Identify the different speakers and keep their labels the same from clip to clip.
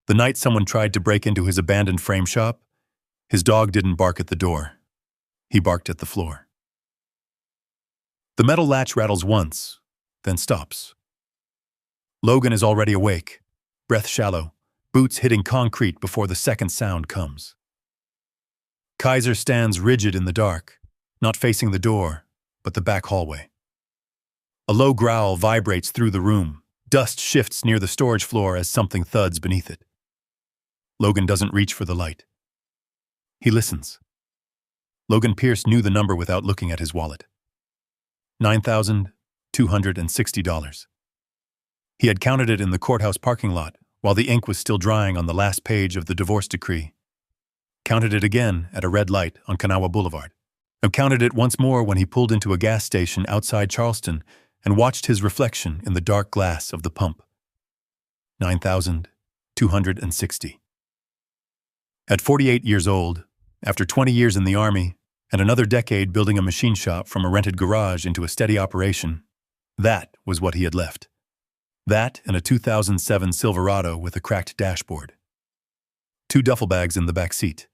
Speaker 1: The night someone tried to break into his abandoned frame shop, his dog didn't bark at the door. He barked at the floor. The metal latch rattles once, then stops. Logan is already awake, breath shallow, boots hitting concrete before the second sound comes. Kaiser stands rigid in the dark, not facing the door, but the back hallway. A low growl vibrates through the room. Dust shifts near the storage floor as something thuds beneath it. Logan doesn't reach for the light. He listens. Logan Pierce knew the number without looking at his wallet. $9,260. He had counted it in the courthouse parking lot while the ink was still drying on the last page of the divorce decree. Counted it again at a red light on Kanawha Boulevard. And counted it once more when he pulled into a gas station outside Charleston and watched his reflection in the dark glass of the pump. 9,260. At 48 years old, after 20 years in the Army, and another decade building a machine shop from a rented garage into a steady operation, that was what he had left. That and a 2007 Silverado with a cracked dashboard. 2 duffel bags in the back seat.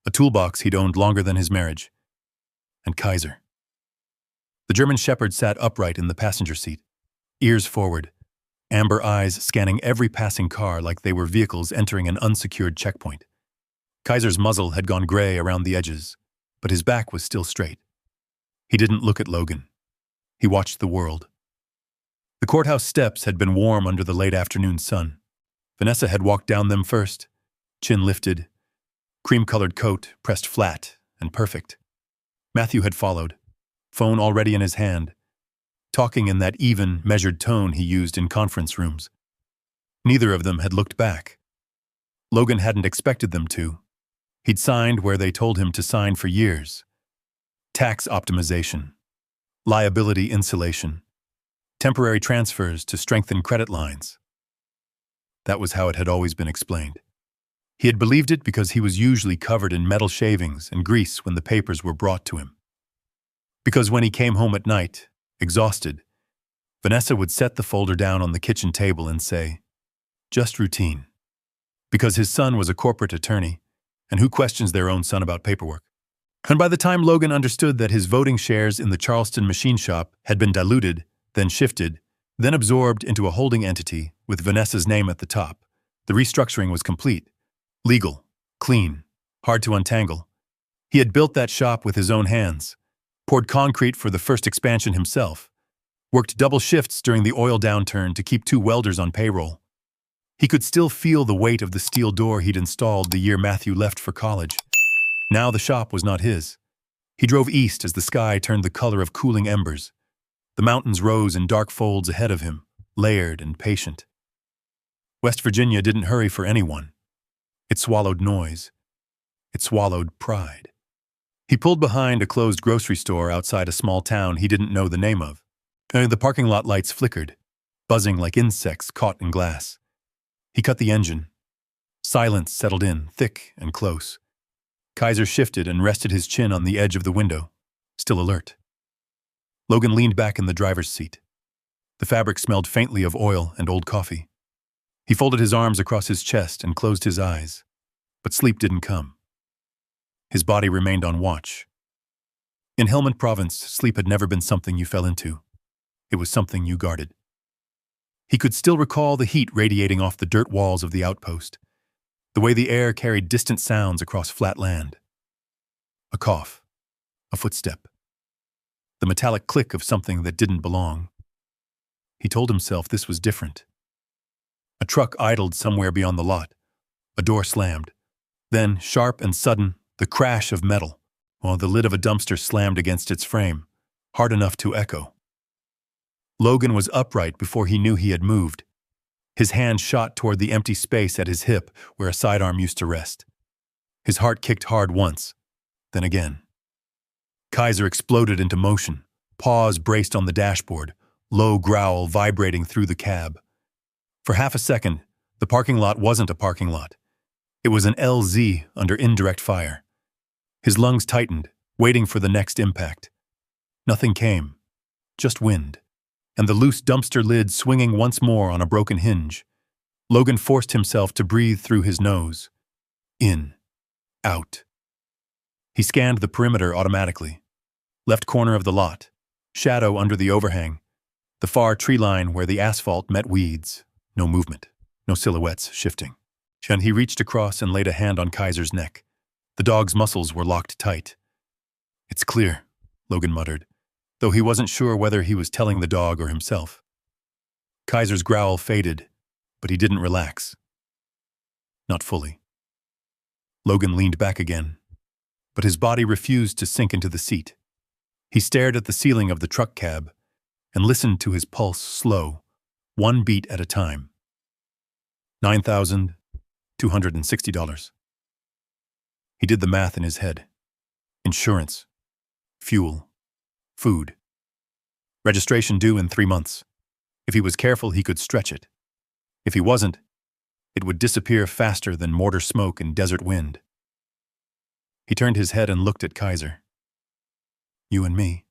Speaker 1: A toolbox he'd owned longer than his marriage. And Kaiser. The German Shepherd sat upright in the passenger seat, ears forward, amber eyes scanning every passing car like they were vehicles entering an unsecured checkpoint. Kaiser's muzzle had gone gray around the edges, but his back was still straight. He didn't look at Logan. He watched the world. The courthouse steps had been warm under the late afternoon sun. Vanessa had walked down them first, chin lifted, cream-colored coat pressed flat and perfect. Matthew had followed, phone already in his hand, talking in that even, measured tone he used in conference rooms. Neither of them had looked back. Logan hadn't expected them to. He'd signed where they told him to sign for years. Tax optimization, liability insulation, temporary transfers to strengthen credit lines. That was how it had always been explained. He had believed it because he was usually covered in metal shavings and grease when the papers were brought to him. Because when he came home at night, exhausted, Vanessa would set the folder down on the kitchen table and say, "Just routine." Because his son was a corporate attorney, and who questions their own son about paperwork? And by the time Logan understood that his voting shares in the Charleston machine shop had been diluted, then shifted, then absorbed into a holding entity with Vanessa's name at the top, the restructuring was complete. Legal, clean, hard to untangle. He had built that shop with his own hands, poured concrete for the first expansion himself, worked double shifts during the oil downturn to keep 2 welders on payroll. He could still feel the weight of the steel door he'd installed the year Matthew left for college. Now the shop was not his. He drove east as the sky turned the color of cooling embers. The mountains rose in dark folds ahead of him, layered and patient. West Virginia didn't hurry for anyone. It swallowed noise. It swallowed pride. He pulled behind a closed grocery store outside a small town he didn't know the name of. The parking lot lights flickered, buzzing like insects caught in glass. He cut the engine. Silence settled in, thick and close. Kaiser shifted and rested his chin on the edge of the window, still alert. Logan leaned back in the driver's seat. The fabric smelled faintly of oil and old coffee. He folded his arms across his chest and closed his eyes, but sleep didn't come. His body remained on watch. In Helmand Province, sleep had never been something you fell into. It was something you guarded. He could still recall the heat radiating off the dirt walls of the outpost, the way the air carried distant sounds across flat land. A cough, a footstep, the metallic click of something that didn't belong. He told himself this was different. A truck idled somewhere beyond the lot. A door slammed. Then, sharp and sudden, the crash of metal, while the lid of a dumpster slammed against its frame, hard enough to echo. Logan was upright before he knew he had moved. His hand shot toward the empty space at his hip where a sidearm used to rest. His heart kicked hard once, then again. Kaiser exploded into motion, paws braced on the dashboard, low growl vibrating through the cab. For half a second, the parking lot wasn't a parking lot. It was an LZ under indirect fire. His lungs tightened, waiting for the next impact. Nothing came, just wind, and the loose dumpster lid swinging once more on a broken hinge. Logan forced himself to breathe through his nose. In. Out. He scanned the perimeter automatically. Left corner of the lot. Shadow under the overhang. The far tree line where the asphalt met weeds. No movement. No silhouettes shifting. And he reached across and laid a hand on Kaiser's neck. The dog's muscles were locked tight. "It's clear," Logan muttered, though he wasn't sure whether he was telling the dog or himself. Kaiser's growl faded, but he didn't relax. Not fully. Logan leaned back again, but his body refused to sink into the seat. He stared at the ceiling of the truck cab and listened to his pulse slow, one beat at a time. $9,260. He did the math in his head. Insurance, fuel, food. Registration due in 3 months. If he was careful, he could stretch it. If he wasn't, it would disappear faster than mortar smoke and desert wind. He turned his head and looked at Kaiser. "You and me,"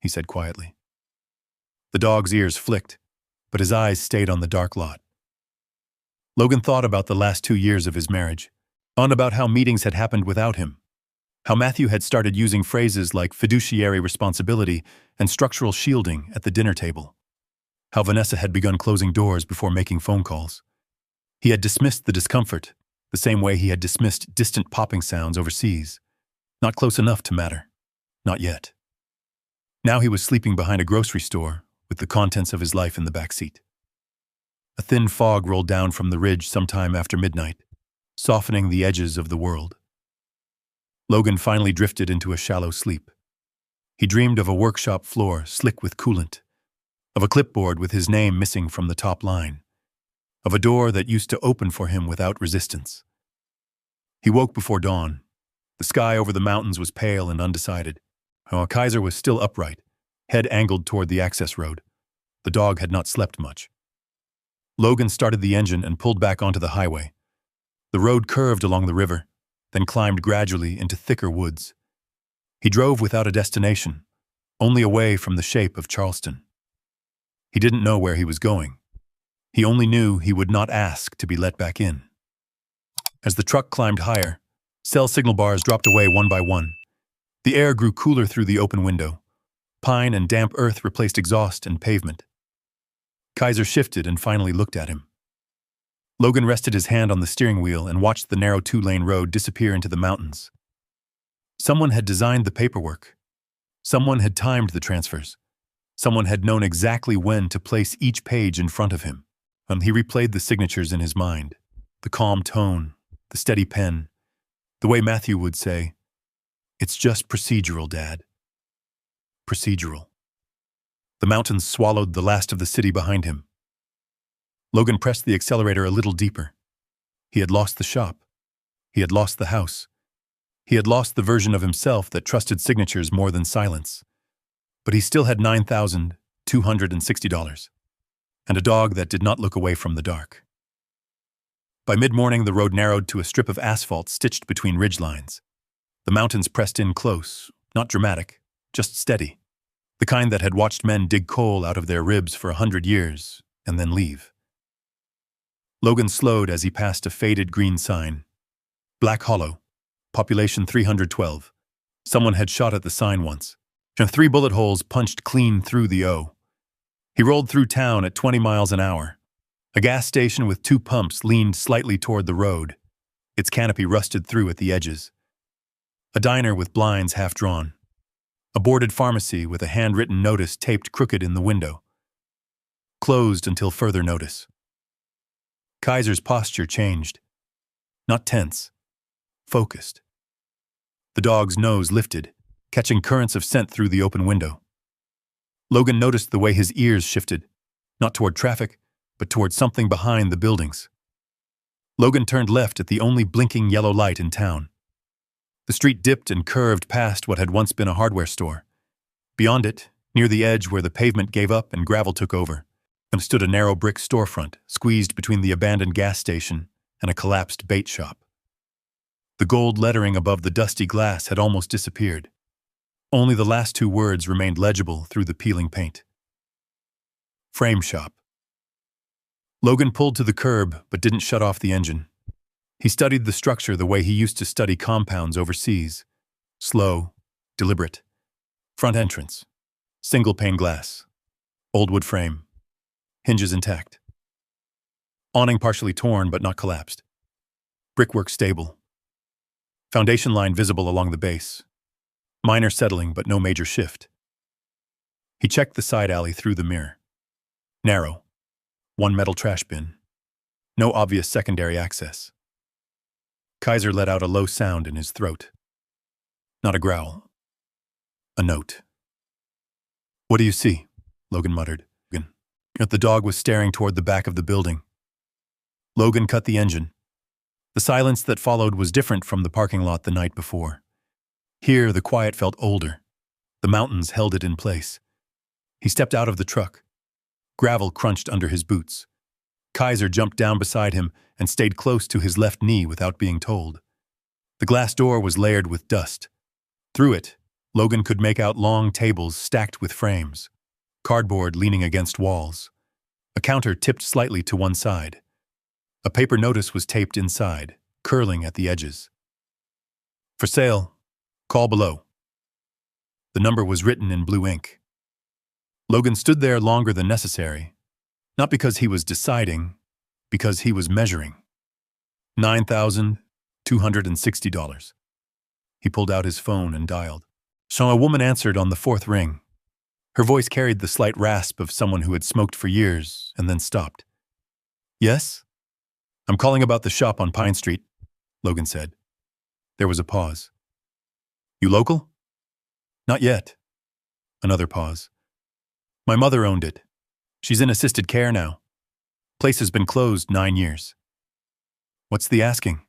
Speaker 1: he said quietly. The dog's ears flicked, but his eyes stayed on the dark lot. Logan thought about the last 2 years of his marriage, on about how meetings had happened without him, how Matthew had started using phrases like fiduciary responsibility and structural shielding at the dinner table, how Vanessa had begun closing doors before making phone calls. He had dismissed the discomfort, the same way he had dismissed distant popping sounds overseas. Not close enough to matter. Not yet. Now he was sleeping behind a grocery store, with the contents of his life in the back seat. A thin fog rolled down from the ridge sometime after midnight, softening the edges of the world. Logan finally drifted into a shallow sleep. He dreamed of a workshop floor slick with coolant, of a clipboard with his name missing from the top line, of a door that used to open for him without resistance. He woke before dawn. The sky over the mountains was pale and undecided. Kaiser was still upright, head angled toward the access road. The dog had not slept much. Logan started the engine and pulled back onto the highway. The road curved along the river, then climbed gradually into thicker woods. He drove without a destination, only away from the shape of Charleston. He didn't know where he was going. He only knew he would not ask to be let back in. As the truck climbed higher, cell signal bars dropped away one by one. The air grew cooler through the open window. Pine and damp earth replaced exhaust and pavement. Kaiser shifted and finally looked at him. Logan rested his hand on the steering wheel and watched the narrow 2-lane road disappear into the mountains. Someone had designed the paperwork. Someone had timed the transfers. Someone had known exactly when to place each page in front of him. He replayed the signatures in his mind, the calm tone, the steady pen, the way Matthew would say, "It's just procedural, Dad." Procedural. The mountains swallowed the last of the city behind him. Logan pressed the accelerator a little deeper. He had lost the shop. He had lost the house. He had lost the version of himself that trusted signatures more than silence. But he still had $9,260, and a dog that did not look away from the dark. By mid-morning, the road narrowed to a strip of asphalt stitched between ridgelines. The mountains pressed in close, not dramatic, just steady, the kind that had watched men dig coal out of their ribs for 100 years and then leave. Logan slowed as he passed a faded green sign. Black Hollow, population 312. Someone had shot at the sign once, and 3 bullet holes punched clean through the O. He rolled through town at 20 miles an hour. A gas station with 2 pumps leaned slightly toward the road, its canopy rusted through at the edges. A diner with blinds half drawn. A boarded pharmacy with a handwritten notice taped crooked in the window. Closed until further notice. Kaiser's posture changed. Not tense. Focused. The dog's nose lifted, catching currents of scent through the open window. Logan noticed the way his ears shifted, not toward traffic, but toward something behind the buildings. Logan turned left at the only blinking yellow light in town. The street dipped and curved past what had once been a hardware store. Beyond it, near the edge where the pavement gave up and gravel took over, stood a narrow brick storefront squeezed between the abandoned gas station and a collapsed bait shop. The gold lettering above the dusty glass had almost disappeared. Only the last 2 words remained legible through the peeling paint. Frame shop. Logan pulled to the curb but didn't shut off the engine. He studied the structure the way he used to study compounds overseas. Slow, deliberate. Front entrance. Single pane glass. Old wood frame. Hinges intact. Awning partially torn but not collapsed. Brickwork stable. Foundation line visible along the base. Minor settling but no major shift. He checked the side alley through the mirror. Narrow. One metal trash bin. No obvious secondary access. Kaiser let out a low sound in his throat. Not a growl. A note. "What do you see?" Logan muttered. The dog was staring toward the back of the building. Logan cut the engine. The silence that followed was different from the parking lot the night before. Here, the quiet felt older. The mountains held it in place. He stepped out of the truck. Gravel crunched under his boots. Kaiser jumped down beside him and stayed close to his left knee without being told. The glass door was layered with dust. Through it, Logan could make out long tables stacked with frames. Cardboard leaning against walls. A counter tipped slightly to one side. A paper notice was taped inside, curling at the edges. "For sale. Call below." The number was written in blue ink. Logan stood there longer than necessary, not because he was deciding, because he was measuring. $9,260. He pulled out his phone and dialed. So a woman answered on the fourth ring. Her voice carried the slight rasp of someone who had smoked for years and then stopped. "Yes? I'm calling about the shop on Pine Street," Logan said. There was a pause. "You local?" "Not yet." Another pause. "My mother owned it. She's in assisted care now. Place has been closed 9 years." "What's the asking?"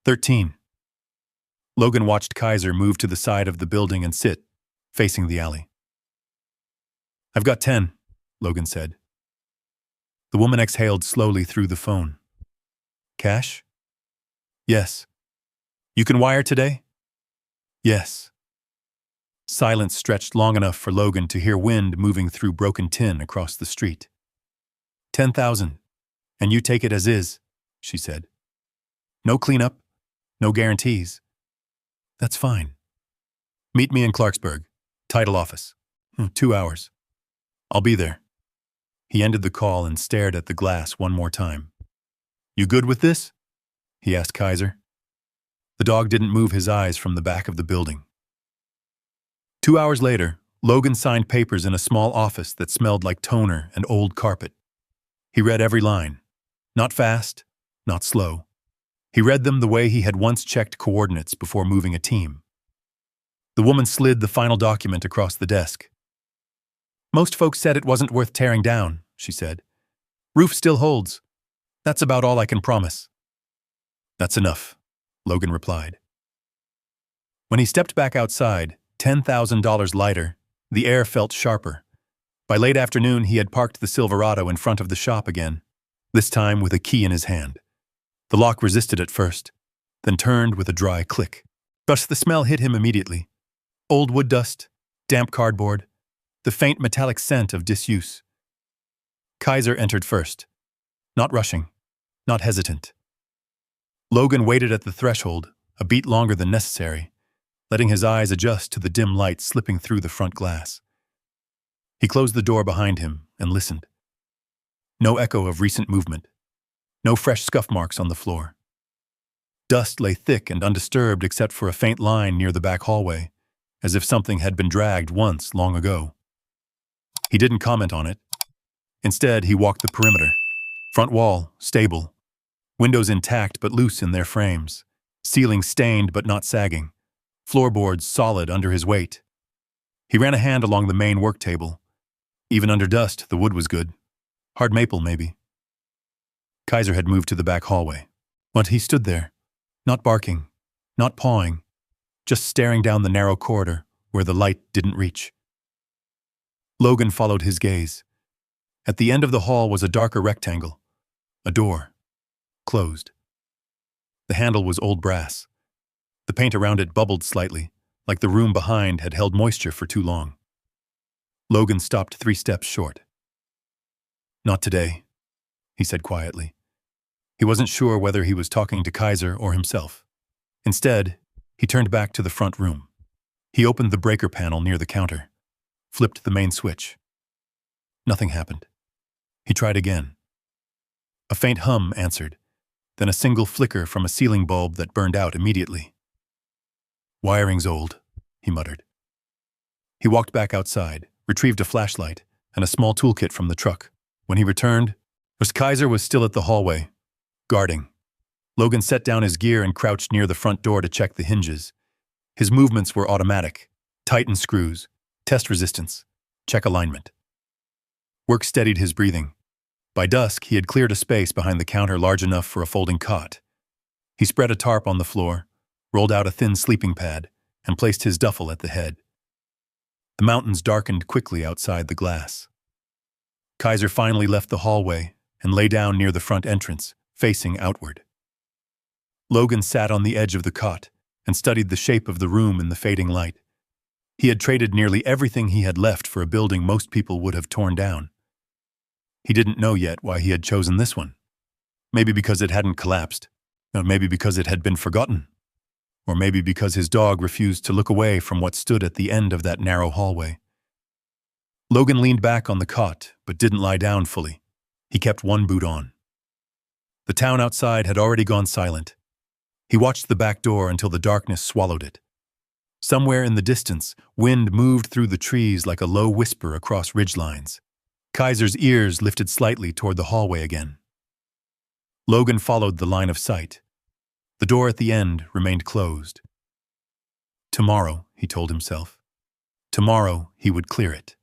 Speaker 1: 13. Logan watched Kaiser move to the side of the building and sit, facing the alley. "I've got 10, Logan said. The woman exhaled slowly through the phone. "Cash?" "Yes." "You can wire today?" "Yes." Silence stretched long enough for Logan to hear wind moving through broken tin across the street. 10,000, and you take it as is," she said. "No cleanup, no guarantees." "That's fine." "Meet me in Clarksburg, title office. 2 hours. I'll be there." He ended the call and stared at the glass one more time. "You good with this?" he asked Kaiser. The dog didn't move his eyes from the back of the building. 2 hours later, Logan signed papers in a small office that smelled like toner and old carpet. He read every line. Not fast, not slow. He read them the way he had once checked coordinates before moving a team. The woman slid the final document across the desk. "Most folks said it wasn't worth tearing down," she said. "Roof still holds. That's about all I can promise." "That's enough," Logan replied. When he stepped back outside, $10,000 lighter, the air felt sharper. By late afternoon, he had parked the Silverado in front of the shop again, this time with a key in his hand. The lock resisted at first, then turned with a dry click. But the smell hit him immediately. Old wood dust, damp cardboard, the faint metallic scent of disuse. Kaiser entered first, not rushing, not hesitant. Logan waited at the threshold, a beat longer than necessary, letting his eyes adjust to the dim light slipping through the front glass. He closed the door behind him and listened. No echo of recent movement. No fresh scuff marks on the floor. Dust lay thick and undisturbed except for a faint line near the back hallway, as if something had been dragged once long ago. He didn't comment on it. Instead, he walked the perimeter. Front wall, stable. Windows intact but loose in their frames. Ceiling stained but not sagging. Floorboards solid under his weight. He ran a hand along the main work table. Even under dust, the wood was good. Hard maple, maybe. Kaiser had moved to the back hallway. But he stood there, not barking, not pawing, just staring down the narrow corridor where the light didn't reach. Logan followed his gaze. At the end of the hall was a darker rectangle. A door. Closed. The handle was old brass. The paint around it bubbled slightly, like the room behind had held moisture for too long. Logan stopped 3 steps short. Not today. he said quietly. He wasn't sure whether he was talking to Kaiser or himself. Instead, he turned back to the front room. He opened the breaker panel near the counter, flipped the main switch. Nothing happened. He tried again. A faint hum answered, then a single flicker from a ceiling bulb that burned out immediately. "Wiring's old," he muttered. He walked back outside, retrieved a flashlight and a small toolkit from the truck. When he returned, Kaiser was still at the hallway, guarding. Logan set down his gear and crouched near the front door to check the hinges. His movements were automatic. Tighten screws, test resistance, check alignment. Work steadied his breathing. By dusk, he had cleared a space behind the counter large enough for a folding cot. He spread a tarp on the floor, rolled out a thin sleeping pad, and placed his duffel at the head. The mountains darkened quickly outside the glass. Kaiser finally left the hallway and lay down near the front entrance, facing outward. Logan sat on the edge of the cot and studied the shape of the room in the fading light. He had traded nearly everything he had left for a building most people would have torn down. He didn't know yet why he had chosen this one. Maybe because it hadn't collapsed, or maybe because it had been forgotten, or maybe because his dog refused to look away from what stood at the end of that narrow hallway. Logan leaned back on the cot, but didn't lie down fully. He kept one boot on. The town outside had already gone silent. He watched the back door until the darkness swallowed it. Somewhere in the distance, wind moved through the trees like a low whisper across ridgelines. Kaiser's ears lifted slightly toward the hallway again. Logan followed the line of sight. The door at the end remained closed. Tomorrow, he told himself. Tomorrow, he would clear it.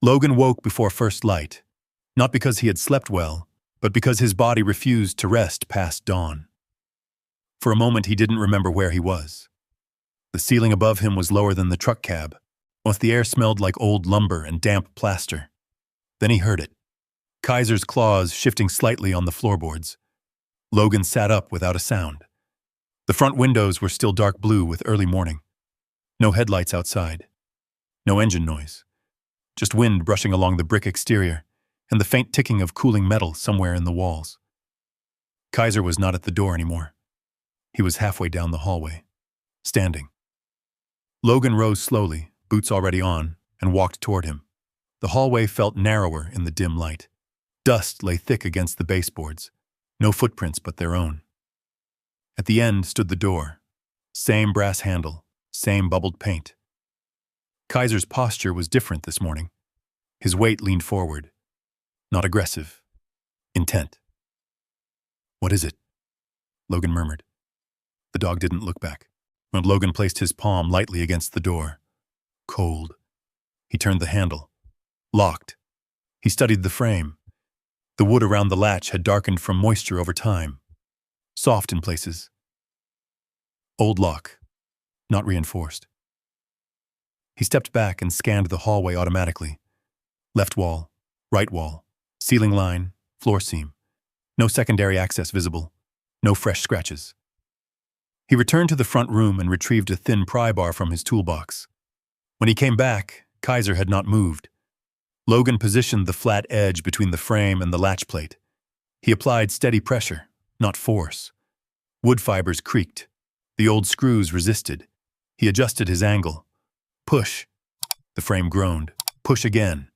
Speaker 1: Logan woke before first light, not because he had slept well, but because his body refused to rest past dawn. For a moment, he didn't remember where he was. The ceiling above him was lower than the truck cab, while the air smelled like old lumber and damp plaster. Then he heard it. Kaiser's claws shifting slightly on the floorboards. Logan sat up without a sound. The front windows were still dark blue with early morning. No headlights outside. No engine noise. Just wind brushing along the brick exterior and the faint ticking of cooling metal somewhere in the walls. Kaiser was not at the door anymore. He was halfway down the hallway, standing. Logan rose slowly, boots already on, and walked toward him. The hallway felt narrower in the dim light. Dust lay thick against the baseboards, no footprints but their own. At the end stood the door. Same brass handle, same bubbled paint. Kaiser's posture was different this morning. His weight leaned forward. Not aggressive. Intent. "What is it?" Logan murmured. The dog didn't look back. When Logan placed his palm lightly against the door. Cold. He turned the handle. Locked. He studied the frame. The wood around the latch had darkened from moisture over time. Soft in places. Old lock. Not reinforced. He stepped back and scanned the hallway automatically. Left wall, right wall, ceiling line, floor seam. No secondary access visible. No fresh scratches. He returned to the front room and retrieved a thin pry bar from his toolbox. When he came back, Kaiser had not moved. Logan positioned the flat edge between the frame and the latch plate. He applied steady pressure, not force. Wood fibers creaked. The old screws resisted. He adjusted his angle. Push. The frame groaned. Push again.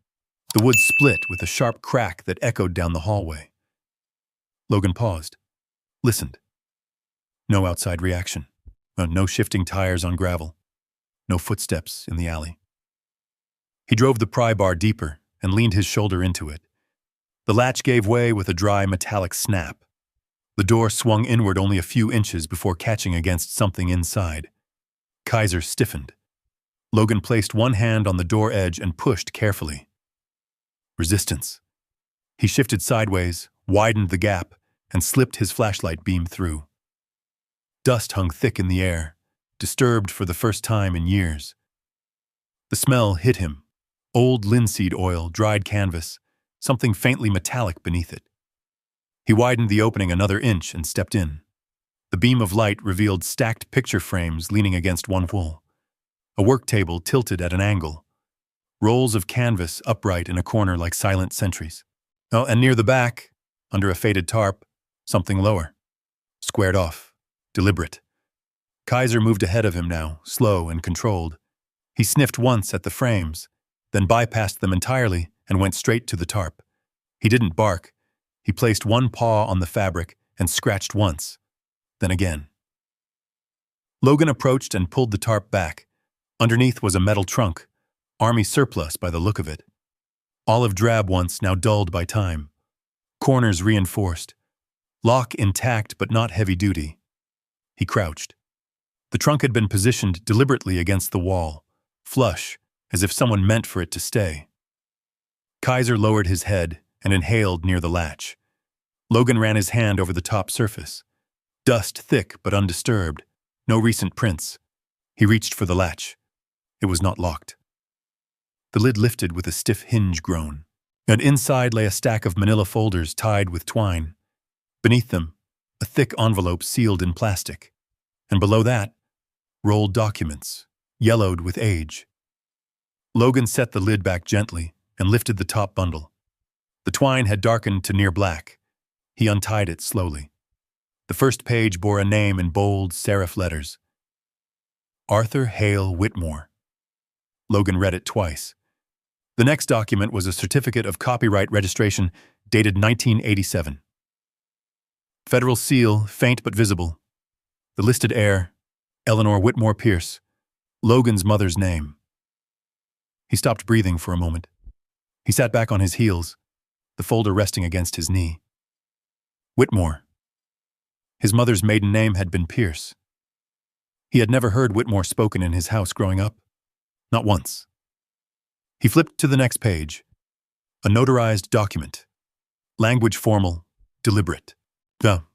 Speaker 1: The wood split with a sharp crack that echoed down the hallway. Logan paused. Listened. No outside reaction. No shifting tires on gravel. No footsteps in the alley. He drove the pry bar deeper and leaned his shoulder into it. The latch gave way with a dry metallic snap. The door swung inward only a few inches before catching against something inside. Kaiser stiffened. Logan placed one hand on the door edge and pushed carefully. Resistance. He shifted sideways, widened the gap, and slipped his flashlight beam through. Dust hung thick in the air, disturbed for the first time in years. The smell hit him. Old linseed oil, dried canvas, something faintly metallic beneath it. He widened the opening another inch and stepped in. The beam of light revealed stacked picture frames leaning against one wall. A work table tilted at an angle. Rolls of canvas upright in a corner like silent sentries. Oh, and near the back, under a faded tarp, something lower. Squared off. Deliberate. Kaiser moved ahead of him now, slow and controlled. He sniffed once at the frames, then bypassed them entirely and went straight to the tarp. He didn't bark. He placed one paw on the fabric and scratched once, then again. Logan approached and pulled the tarp back. Underneath was a metal trunk, army surplus by the look of it. Olive drab once, now dulled by time. Corners reinforced. Lock intact but not heavy-duty. He crouched. The trunk had been positioned deliberately against the wall, flush, as if someone meant for it to stay. Kaiser lowered his head and inhaled near the latch. Logan ran his hand over the top surface. Dust thick but undisturbed, no recent prints. He reached for the latch. It was not locked. The lid lifted with a stiff hinge groan, and inside lay a stack of manila folders tied with twine. Beneath them, a thick envelope sealed in plastic, and below that, rolled documents, yellowed with age. Logan set the lid back gently and lifted the top bundle. The twine had darkened to near black. He untied it slowly. The first page bore a name in bold serif letters. Arthur Hale Whitmore. Logan read it twice. The next document was a certificate of copyright registration dated 1987. Federal seal, faint but visible. The listed heir, Eleanor Whitmore Pierce, Logan's mother's name. He stopped breathing for a moment. He sat back on his heels, the folder resting against his knee. Whitmore. His mother's maiden name had been Pierce. He had never heard Whitmore spoken in his house growing up. Not once. He flipped to the next page. A notarized document. Language formal, deliberate.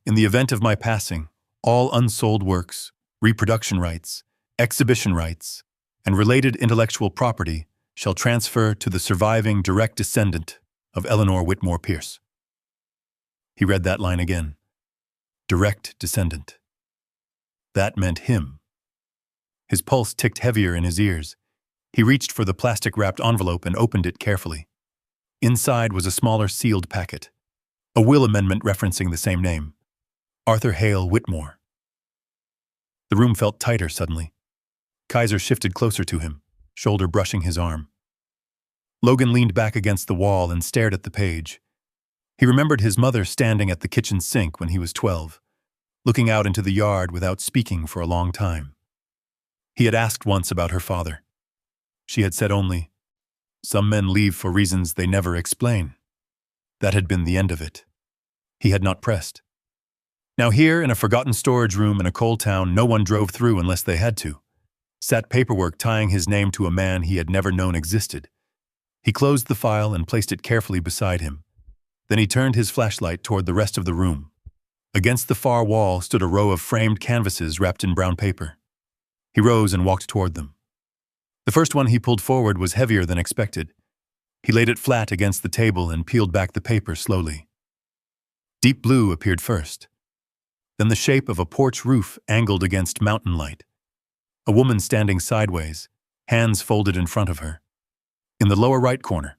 Speaker 1: In the event of my passing, all unsold works, reproduction rights, exhibition rights, and related intellectual property shall transfer to the surviving direct descendant of Eleanor Whitmore Pierce. He read that line again. Direct descendant. That meant him. His pulse ticked heavier in his ears. He reached for the plastic-wrapped envelope and opened it carefully. Inside was a smaller sealed packet. A will amendment referencing the same name. Arthur Hale Whitmore. The room felt tighter suddenly. Kaiser shifted closer to him, shoulder brushing his arm. Logan leaned back against the wall and stared at the page. He remembered his mother standing at the kitchen sink when he was 12, looking out into the yard without speaking for a long time. He had asked once about her father. She had said only, "Some men leave for reasons they never explain." That had been the end of it. He had not pressed. Now here, in a forgotten storage room in a coal town no one drove through unless they had to, sat paperwork tying his name to a man he had never known existed. He closed the file and placed it carefully beside him. Then he turned his flashlight toward the rest of the room. Against the far wall stood a row of framed canvases wrapped in brown paper. He rose and walked toward them. The first one he pulled forward was heavier than expected. He laid it flat against the table and peeled back the paper slowly. Deep blue appeared first. Then the shape of a porch roof angled against mountain light. A woman standing sideways, hands folded in front of her. In the lower right corner,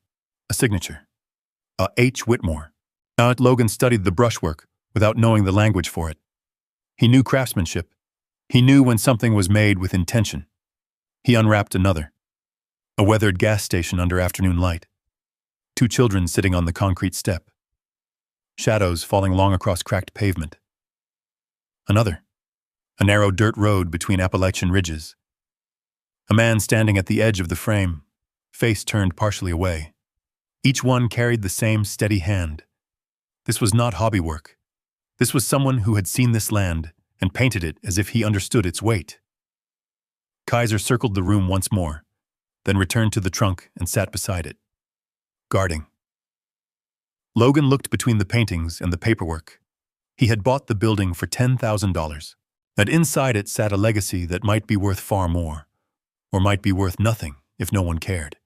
Speaker 1: a signature. H. Whitmore. Logan studied the brushwork without knowing the language for it. He knew craftsmanship. He knew when something was made with intention. He unwrapped another. A weathered gas station under afternoon light. 2 children sitting on the concrete step. Shadows falling long across cracked pavement. Another. A narrow dirt road between Appalachian ridges. A man standing at the edge of the frame, face turned partially away. Each one carried the same steady hand. This was not hobby work. This was someone who had seen this land and painted it as if he understood its weight. Kaiser circled the room once more, then returned to the trunk and sat beside it, guarding. Logan looked between the paintings and the paperwork. He had bought the building for $10,000, and inside it sat a legacy that might be worth far more, or might be worth nothing if no one cared.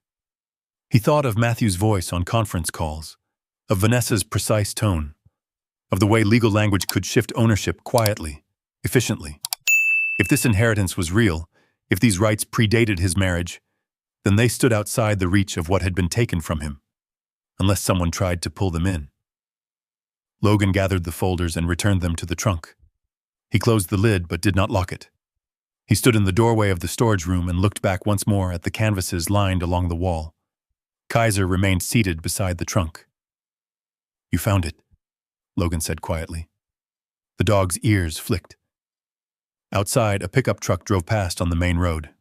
Speaker 1: He thought of Matthew's voice on conference calls, of Vanessa's precise tone, of the way legal language could shift ownership quietly, efficiently. If this inheritance was real, if these rights predated his marriage, then they stood outside the reach of what had been taken from him. unless someone tried to pull them in. Logan gathered the folders and returned them to the trunk. He closed the lid but did not lock it. He stood in the doorway of the storage room and looked back once more at the canvases lined along the wall. Kaiser remained seated beside the trunk. "You found it," Logan said quietly. The dog's ears flicked. Outside, a pickup truck drove past on the main road.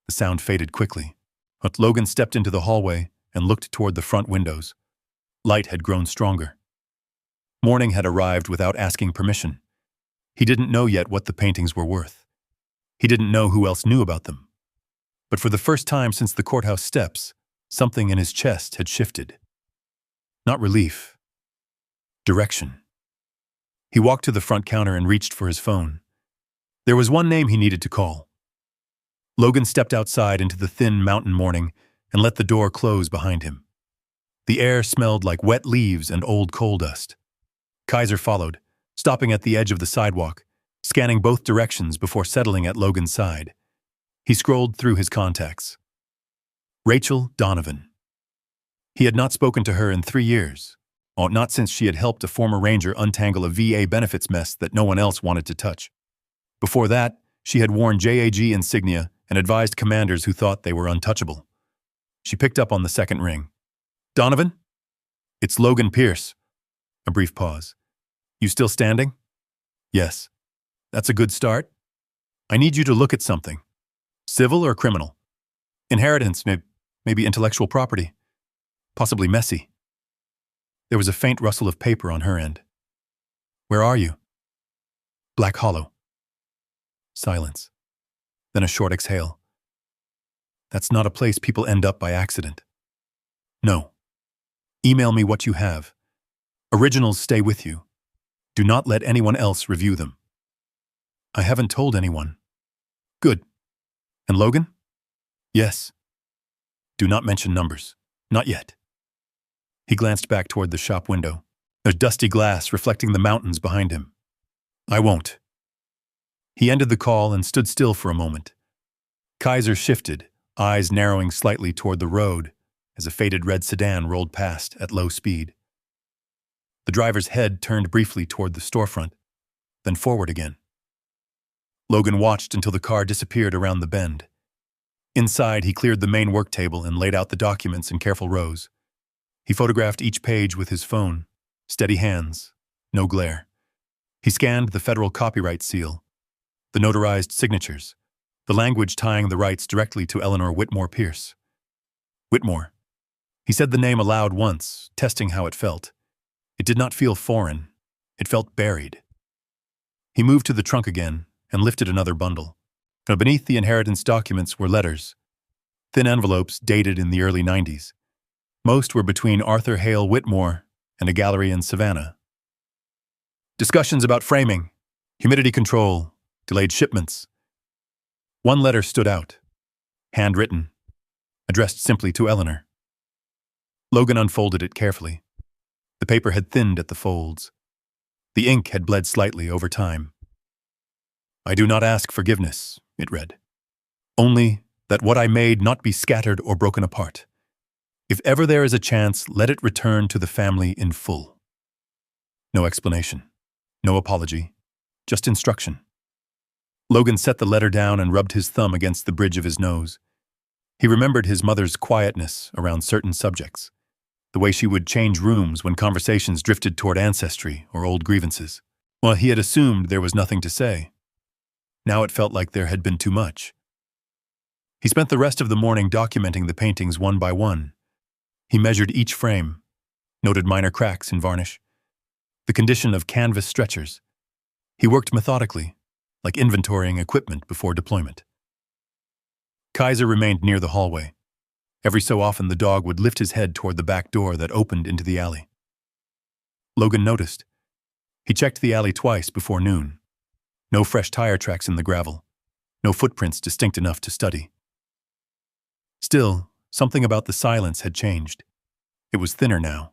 Speaker 1: The sound faded quickly, but Logan stepped into the hallway and looked toward the front windows. Light had grown stronger. Morning had arrived without asking permission. He didn't know yet what the paintings were worth. He didn't know who else knew about them. But for the first time since the courthouse steps, something in his chest had shifted. Not relief. Direction. He walked to the front counter and reached for his phone. There was one name he needed to call. Logan stepped outside into the thin mountain morning and let the door close behind him. The air smelled like wet leaves and old coal dust. Kaiser followed, stopping at the edge of the sidewalk, scanning both directions before settling at Logan's side. He scrolled through his contacts. Rachel Donovan. He had not spoken to her in 3 years, not since she had helped a former ranger untangle a VA benefits mess that no one else wanted to touch. Before that, she had worn JAG insignia and advised commanders who thought they were untouchable. She picked up on the second ring. "Donovan? It's Logan Pierce." A brief pause. "You still standing?" "Yes." "That's a good start. I need you to look at something. Civil or criminal? Inheritance, maybe intellectual property. Possibly messy." There was a faint rustle of paper on her end. "Where are you?" Black Hollow. Silence. Then a short exhale. "That's not a place people end up by accident." "No. Email me what you have. Originals stay with you. Do not let anyone else review them." "I haven't told anyone." "Good. And Logan?" "Yes." "Do not mention numbers. Not yet." He glanced back toward the shop window, a dusty glass reflecting the mountains behind him. "I won't." He ended the call and stood still for a moment. Kaiser shifted, eyes narrowing slightly toward the road as a faded red sedan rolled past at low speed. The driver's head turned briefly toward the storefront, then forward again. Logan watched until the car disappeared around the bend. Inside, he cleared the main work table and laid out the documents in careful rows. He photographed each page with his phone, steady hands, no glare. He scanned the federal copyright seal, the notarized signatures, the language tying the rights directly to Eleanor Whitmore Pierce. Whitmore. He said the name aloud once, testing how it felt. It did not feel foreign. It felt buried. He moved to the trunk again and lifted another bundle. Beneath the inheritance documents were letters, thin envelopes dated in the early 90s. Most were between Arthur Hale Whitmore and a gallery in Savannah. Discussions about framing, humidity control, delayed shipments. One letter stood out, handwritten, addressed simply to Eleanor. Logan unfolded it carefully. The paper had thinned at the folds. The ink had bled slightly over time. "I do not ask forgiveness," it read. "Only that what I made not be scattered or broken apart. If ever there is a chance, let it return to the family in full." No explanation, no apology, just instruction. Logan set the letter down and rubbed his thumb against the bridge of his nose. He remembered his mother's quietness around certain subjects, the way she would change rooms when conversations drifted toward ancestry or old grievances. Well, he had assumed there was nothing to say. Now it felt like there had been too much. He spent the rest of the morning documenting the paintings one by one. He measured each frame, noted minor cracks in varnish, the condition of canvas stretchers. He worked methodically, like inventorying equipment before deployment. Kaiser remained near the hallway. Every so often the dog would lift his head toward the back door that opened into the alley. Logan noticed. He checked the alley twice before noon. No fresh tire tracks in the gravel. No footprints distinct enough to study. Still, something about the silence had changed. It was thinner now.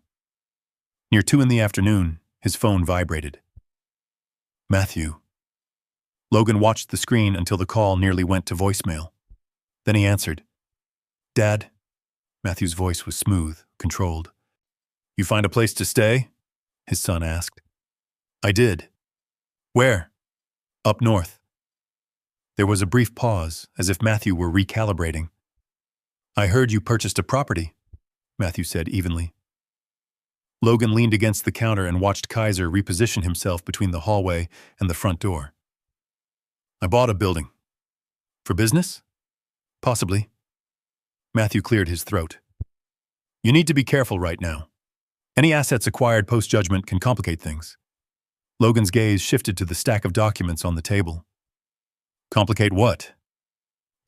Speaker 1: Near 2 in the afternoon, his phone vibrated. Matthew. Logan watched the screen until the call nearly went to voicemail. Then he answered. "Dad?" Matthew's voice was smooth, controlled. You find a place to stay? His son asked. I did. Where? Up north. There was a brief pause, as if Matthew were recalibrating. I heard you purchased a property, Matthew said evenly. Logan leaned against the counter and watched Kaiser reposition himself between the hallway and the front door. I bought a building. For business? Possibly. Matthew cleared his throat. You need to be careful right now. Any assets acquired post-judgment can complicate things. Logan's gaze shifted to the stack of documents on the table. Complicate what?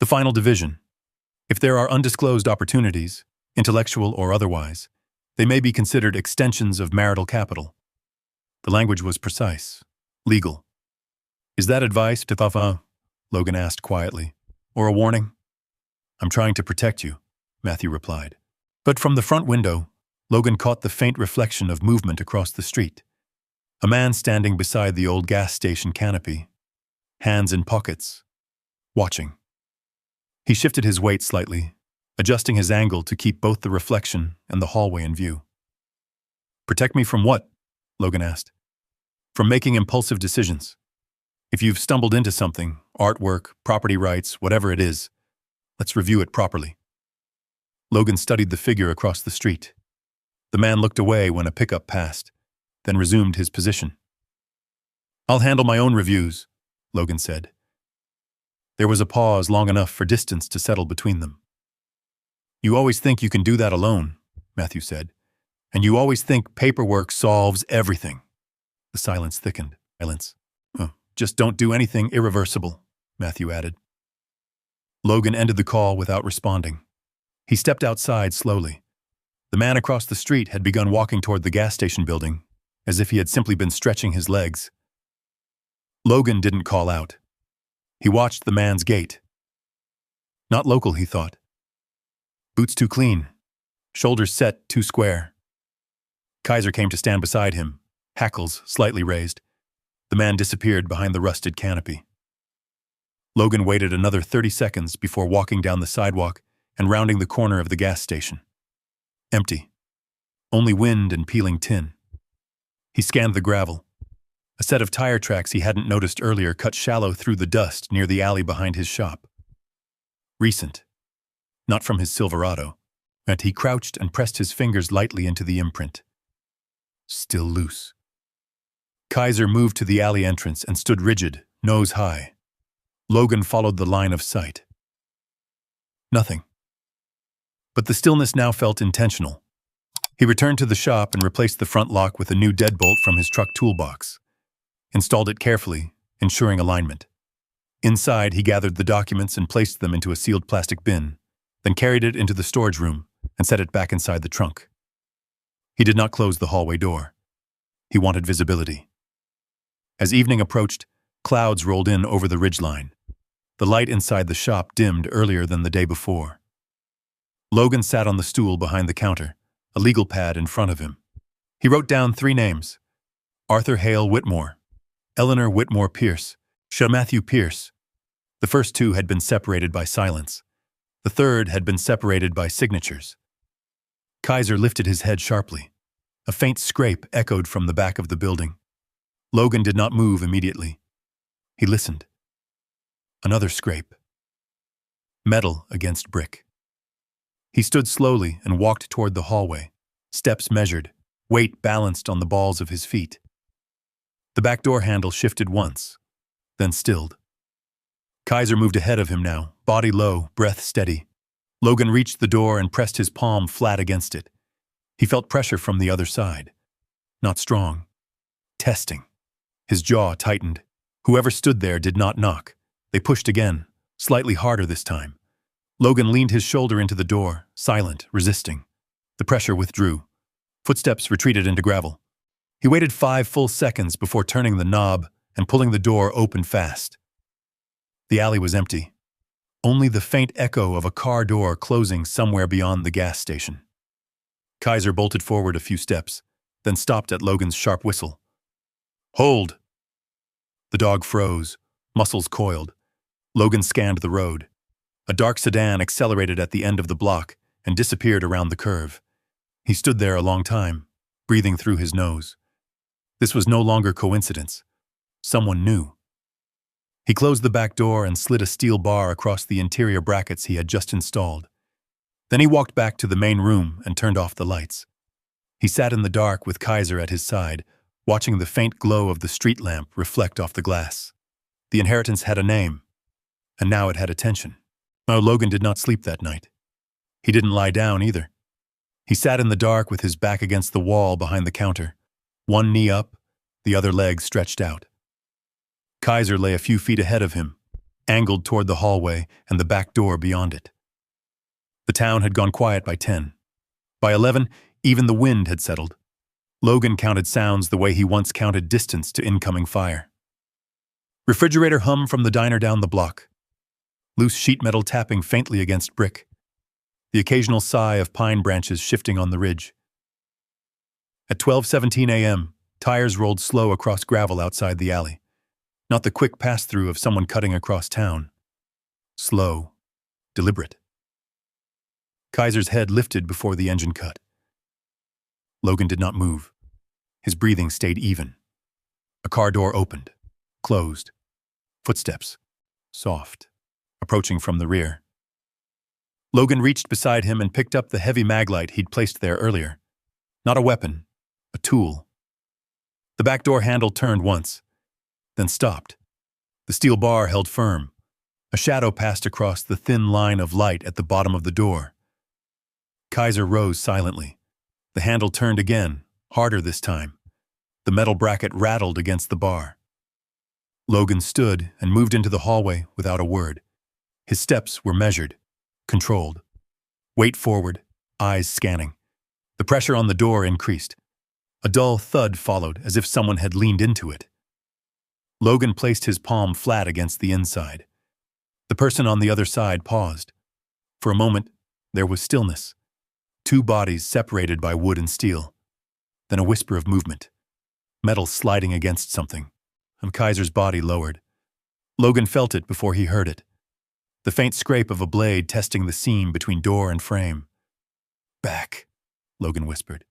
Speaker 1: The final division. If there are undisclosed opportunities, intellectual or otherwise, they may be considered extensions of marital capital. The language was precise, legal. Is that advice, Tithafa? Logan asked quietly. Or a warning? I'm trying to protect you, Matthew replied. But from the front window, Logan caught the faint reflection of movement across the street. A man standing beside the old gas station canopy, hands in pockets, watching. He shifted his weight slightly, adjusting his angle to keep both the reflection and the hallway in view. Protect me from what? Logan asked. From making impulsive decisions. If you've stumbled into something, artwork, property rights, whatever it is, let's review it properly. Logan studied the figure across the street. The man looked away when a pickup passed, then resumed his position. I'll handle my own reviews, Logan said. There was a pause long enough for distance to settle between them. You always think you can do that alone, Matthew said. And you always think paperwork solves everything. The silence thickened. Silence. Oh, just don't do anything irreversible, Matthew added. Logan ended the call without responding. He stepped outside slowly. The man across the street had begun walking toward the gas station building, as if he had simply been stretching his legs. Logan didn't call out. He watched the man's gait. Not local, he thought. Boots too clean. Shoulders set too square. Kaiser came to stand beside him, hackles slightly raised. The man disappeared behind the rusted canopy. Logan waited another 30 seconds before walking down the sidewalk and rounding the corner of the gas station. Empty. Only wind and peeling tin. He scanned the gravel. A set of tire tracks he hadn't noticed earlier cut shallow through the dust near the alley behind his shop. Recent. Not from his Silverado, and he crouched and pressed his fingers lightly into the imprint. Still loose. Kaiser moved to the alley entrance and stood rigid, nose high. Logan followed the line of sight. Nothing. But the stillness now felt intentional. He returned to the shop and replaced the front lock with a new deadbolt from his truck toolbox. Installed it carefully, ensuring alignment. Inside, he gathered the documents and placed them into a sealed plastic bin, then carried it into the storage room and set it back inside the trunk. He did not close the hallway door. He wanted visibility. As evening approached, clouds rolled in over the ridgeline. The light inside the shop dimmed earlier than the day before. Logan sat on the stool behind the counter, a legal pad in front of him. He wrote down 3 names: Arthur Hale Whitmore, Eleanor Whitmore Pierce, Matthew Pierce. The first 2 had been separated by silence. The third had been separated by signatures. Kaiser lifted his head sharply. A faint scrape echoed from the back of the building. Logan did not move immediately. He listened. Another scrape. Metal against brick. He stood slowly and walked toward the hallway, steps measured, weight balanced on the balls of his feet. The back door handle shifted once, then stilled. Kaiser moved ahead of him now, body low, breath steady. Logan reached the door and pressed his palm flat against it. He felt pressure from the other side. Not strong. Testing. His jaw tightened. Whoever stood there did not knock. They pushed again, slightly harder this time. Logan leaned his shoulder into the door, silent, resisting. The pressure withdrew. Footsteps retreated into gravel. He waited 5 full seconds before turning the knob and pulling the door open fast. The alley was empty. Only the faint echo of a car door closing somewhere beyond the gas station. Kaiser bolted forward a few steps, then stopped at Logan's sharp whistle. Hold! The dog froze, muscles coiled. Logan scanned the road. A dark sedan accelerated at the end of the block and disappeared around the curve. He stood there a long time, breathing through his nose. This was no longer coincidence. Someone knew. He closed the back door and slid a steel bar across the interior brackets he had just installed. Then he walked back to the main room and turned off the lights. He sat in the dark with Kaiser at his side, watching the faint glow of the street lamp reflect off the glass. The inheritance had a name, and now it had attention. Oh, Logan did not sleep that night. He didn't lie down either. He sat in the dark with his back against the wall behind the counter, one knee up, the other leg stretched out. Kaiser lay a few feet ahead of him, angled toward the hallway and the back door beyond it. The town had gone quiet by 10. By 11, even the wind had settled. Logan counted sounds the way he once counted distance to incoming fire. Refrigerator hum from the diner down the block. Loose sheet metal tapping faintly against brick. The occasional sigh of pine branches shifting on the ridge. At 12:17 a.m., tires rolled slow across gravel outside the alley. Not the quick pass-through of someone cutting across town. Slow, deliberate. Kaiser's head lifted before the engine cut. Logan did not move. His breathing stayed even. A car door opened, closed. Footsteps, soft, approaching from the rear. Logan reached beside him and picked up the heavy maglite he'd placed there earlier. Not a weapon, a tool. The back door handle turned once, then stopped. The steel bar held firm. A shadow passed across the thin line of light at the bottom of the door. Kaiser rose silently. The handle turned again, harder this time. The metal bracket rattled against the bar. Logan stood and moved into the hallway without a word. His steps were measured, controlled. Weight forward, eyes scanning. The pressure on the door increased. A dull thud followed, as if someone had leaned into it. Logan placed his palm flat against the inside. The person on the other side paused. For a moment, there was stillness. Two bodies separated by wood and steel. Then a whisper of movement. Metal sliding against something, and Kaiser's body lowered. Logan felt it before he heard it. The faint scrape of a blade testing the seam between door and frame. Back, Logan whispered.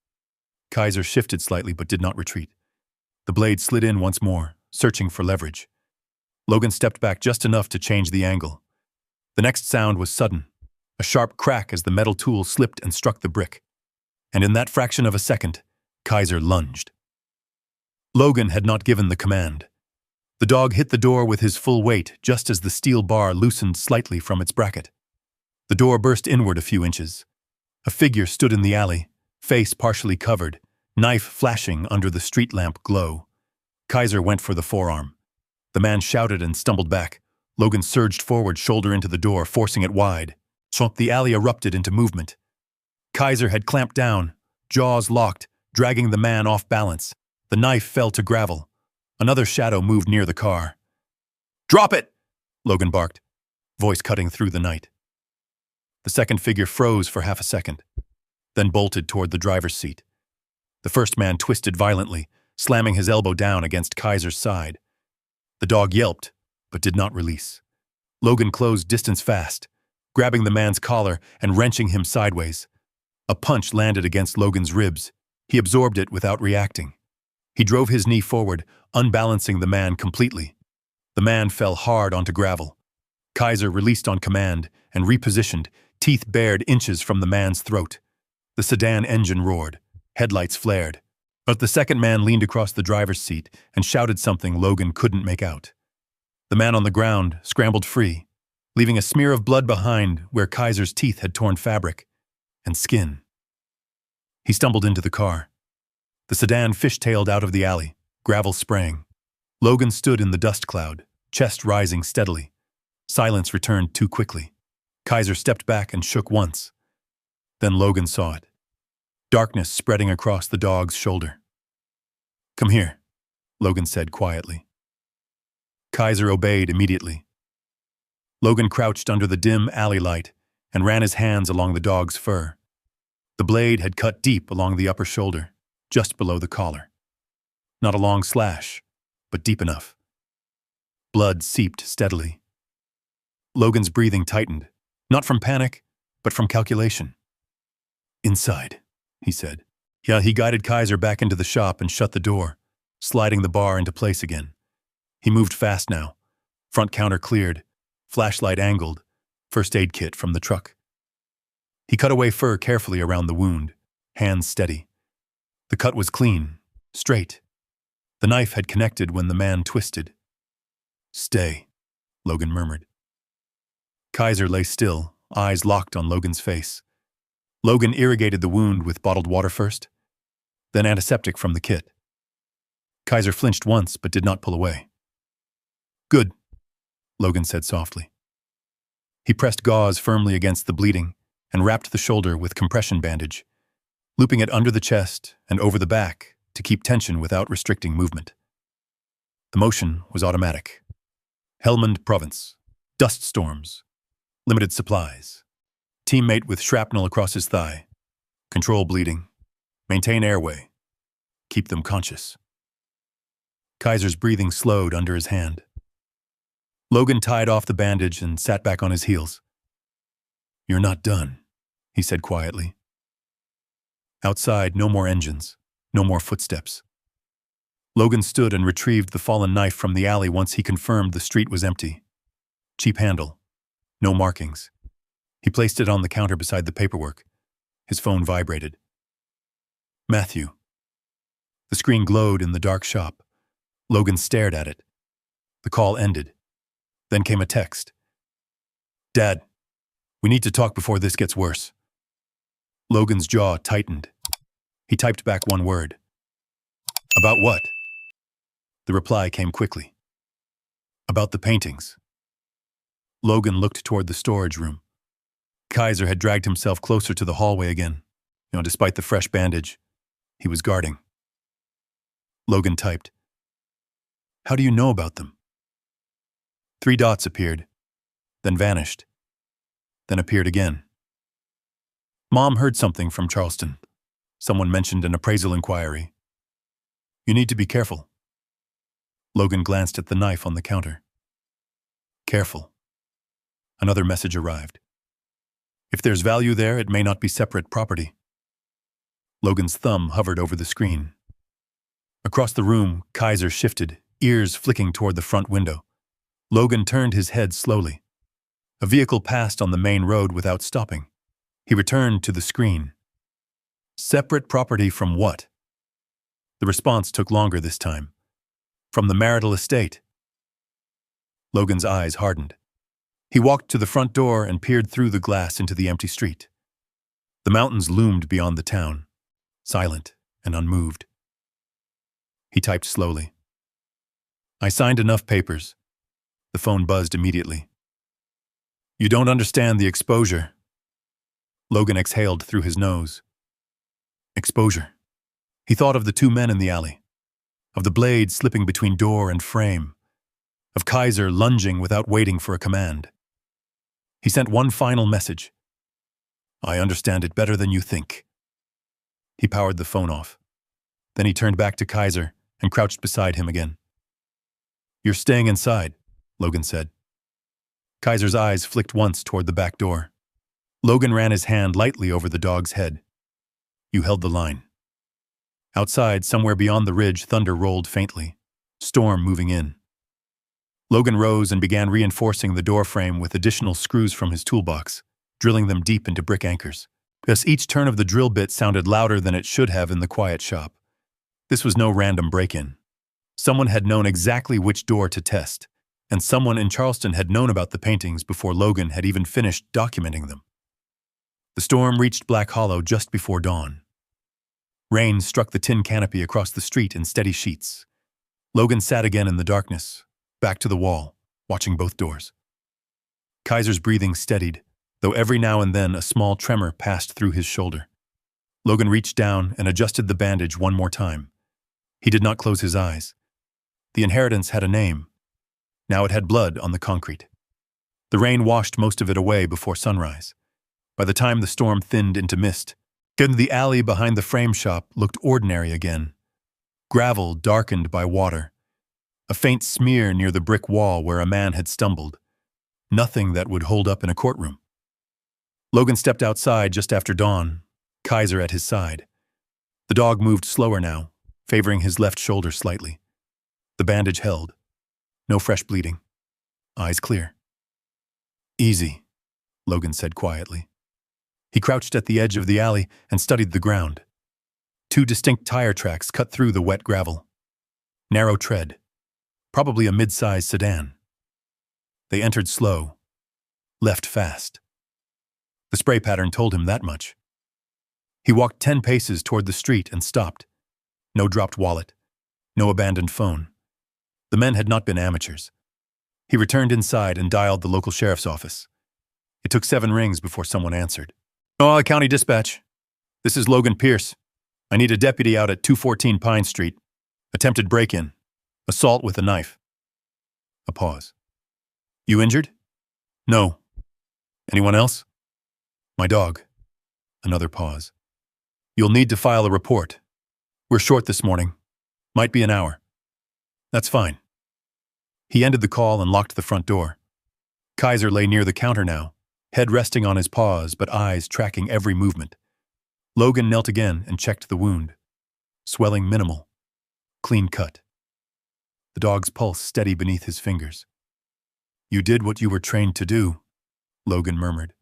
Speaker 1: Kaiser shifted slightly but did not retreat. The blade slid in once more, searching for leverage. Logan stepped back just enough to change the angle. The next sound was sudden, a sharp crack as the metal tool slipped and struck the brick. And in that fraction of a second, Kaiser lunged. Logan had not given the command. The dog hit the door with his full weight just as the steel bar loosened slightly from its bracket. The door burst inward a few inches. A figure stood in the alley, face partially covered, knife flashing under the street lamp glow. Kaiser went for the forearm. The man shouted and stumbled back. Logan surged forward, shoulder into the door, forcing it wide. The alley erupted into movement. Kaiser had clamped down, jaws locked, dragging the man off balance. The knife fell to gravel. Another shadow moved near the car. "Drop it!" Logan barked, voice cutting through the night. The second figure froze for half a second, then bolted toward the driver's seat. The first man twisted violently, slamming his elbow down against Kaiser's side. The dog yelped, but did not release. Logan closed distance fast, grabbing the man's collar and wrenching him sideways. A punch landed against Logan's ribs. He absorbed it without reacting. He drove his knee forward, unbalancing the man completely. The man fell hard onto gravel. Kaiser released on command and repositioned, teeth bared inches from the man's throat. The sedan engine roared. Headlights flared. But the second man leaned across the driver's seat and shouted something Logan couldn't make out. The man on the ground scrambled free, leaving a smear of blood behind where Kaiser's teeth had torn fabric and skin. He stumbled into the car. The sedan fishtailed out of the alley, gravel spraying. Logan stood in the dust cloud, chest rising steadily. Silence returned too quickly. Kaiser stepped back and shook once. Then Logan saw it. Darkness spreading across the dog's shoulder. "Come here," Logan said quietly. Kaiser obeyed immediately. Logan crouched under the dim alley light and ran his hands along the dog's fur. The blade had cut deep along the upper shoulder, just below the collar. Not a long slash, but deep enough. Blood seeped steadily. Logan's breathing tightened, not from panic, but from calculation. "Inside," he said. Yeah, he guided Kaiser back into the shop and shut the door, sliding the bar into place again. He moved fast now. Front counter cleared, flashlight angled, first aid kit from the truck. He cut away fur carefully around the wound, hands steady. The cut was clean, straight. The knife had connected when the man twisted. "Stay," Logan murmured. Kaiser lay still, eyes locked on Logan's face. Logan irrigated the wound with bottled water first, then antiseptic from the kit. Kaiser flinched once but did not pull away. "Good," Logan said softly. He pressed gauze firmly against the bleeding and wrapped the shoulder with compression bandage, looping it under the chest and over the back to keep tension without restricting movement. The motion was automatic. Helmand Province. Dust storms. Limited supplies. Teammate with shrapnel across his thigh. Control bleeding. Maintain airway. Keep them conscious. Kaiser's breathing slowed under his hand. Logan tied off the bandage and sat back on his heels. "You're not done," he said quietly. Outside, no more engines, no more footsteps. Logan stood and retrieved the fallen knife from the alley once he confirmed the street was empty. Cheap handle. No markings. He placed it on the counter beside the paperwork. His phone vibrated. Matthew. The screen glowed in the dark shop. Logan stared at it. The call ended. Then came a text. "Dad, we need to talk before this gets worse." Logan's jaw tightened. He typed back one word. "About what?" The reply came quickly. "About the paintings." Logan looked toward the storage room. Kaiser had dragged himself closer to the hallway again. Despite the fresh bandage, he was guarding. Logan typed, "How do you know about them?" 3 dots appeared, then vanished, then appeared again. "Mom heard something from Charleston. Someone mentioned an appraisal inquiry. You need to be careful." Logan glanced at the knife on the counter. "Careful." Another message arrived. "If there's value there, it may not be separate property." Logan's thumb hovered over the screen. Across the room, Kaiser shifted, ears flicking toward the front window. Logan turned his head slowly. A vehicle passed on the main road without stopping. He returned to the screen. Separate property from what? The response took longer this time. From the marital estate. Logan's eyes hardened. He walked to the front door and peered through the glass into the empty street. The mountains loomed beyond the town, silent and unmoved. He typed slowly. "I signed enough papers." The phone buzzed immediately. "You don't understand the exposure." Logan exhaled through his nose. Exposure. He thought of the 2 men in the alley, of the blade slipping between door and frame, of Kaiser lunging without waiting for a command. He sent one final message. "I understand it better than you think." He powered the phone off. Then he turned back to Kaiser and crouched beside him again. "You're staying inside," Logan said. Kaiser's eyes flicked once toward the back door. Logan ran his hand lightly over the dog's head. "You held the line." Outside, somewhere beyond the ridge, thunder rolled faintly, storm moving in. Logan rose and began reinforcing the door frame with additional screws from his toolbox, drilling them deep into brick anchors. Thus, each turn of the drill bit sounded louder than it should have in the quiet shop. This was no random break-in. Someone had known exactly which door to test, and someone in Charleston had known about the paintings before Logan had even finished documenting them. The storm reached Black Hollow just before dawn. Rain struck the tin canopy across the street in steady sheets. Logan sat again in the darkness, back to the wall, watching both doors. Kaiser's breathing steadied, though every now and then a small tremor passed through his shoulder. Logan reached down and adjusted the bandage one more time. He did not close his eyes. The inheritance had a name. Now it had blood on the concrete. The rain washed most of it away before sunrise. By the time the storm thinned into mist, the alley behind the frame shop looked ordinary again. Gravel darkened by water. A faint smear near the brick wall where a man had stumbled. Nothing that would hold up in a courtroom. Logan stepped outside just after dawn, Kaiser at his side. The dog moved slower now, favoring his left shoulder slightly. The bandage held. No fresh bleeding. Eyes clear. Easy, Logan said quietly. He crouched at the edge of the alley and studied the ground. 2 distinct tire tracks cut through the wet gravel. Narrow tread. Probably a mid-sized sedan. They entered slow. Left fast. The spray pattern told him that much. He walked 10 paces toward the street and stopped. No dropped wallet. No abandoned phone. The men had not been amateurs. He returned inside and dialed the local sheriff's office. It took 7 rings before someone answered. "Oh, County Dispatch. This is Logan Pierce. I need a deputy out at 214 Pine Street. Attempted break-in. Assault with a knife." A pause. "You injured?" "No." "Anyone else?" "My dog." Another pause. "You'll need to file a report. We're short this morning. Might be an hour." "That's fine." He ended the call and locked the front door. Kaiser lay near the counter now, head resting on his paws but eyes tracking every movement. Logan knelt again and checked the wound. Swelling minimal. Clean cut. The dog's pulse steady beneath his fingers. "You did what you were trained to do," Logan murmured.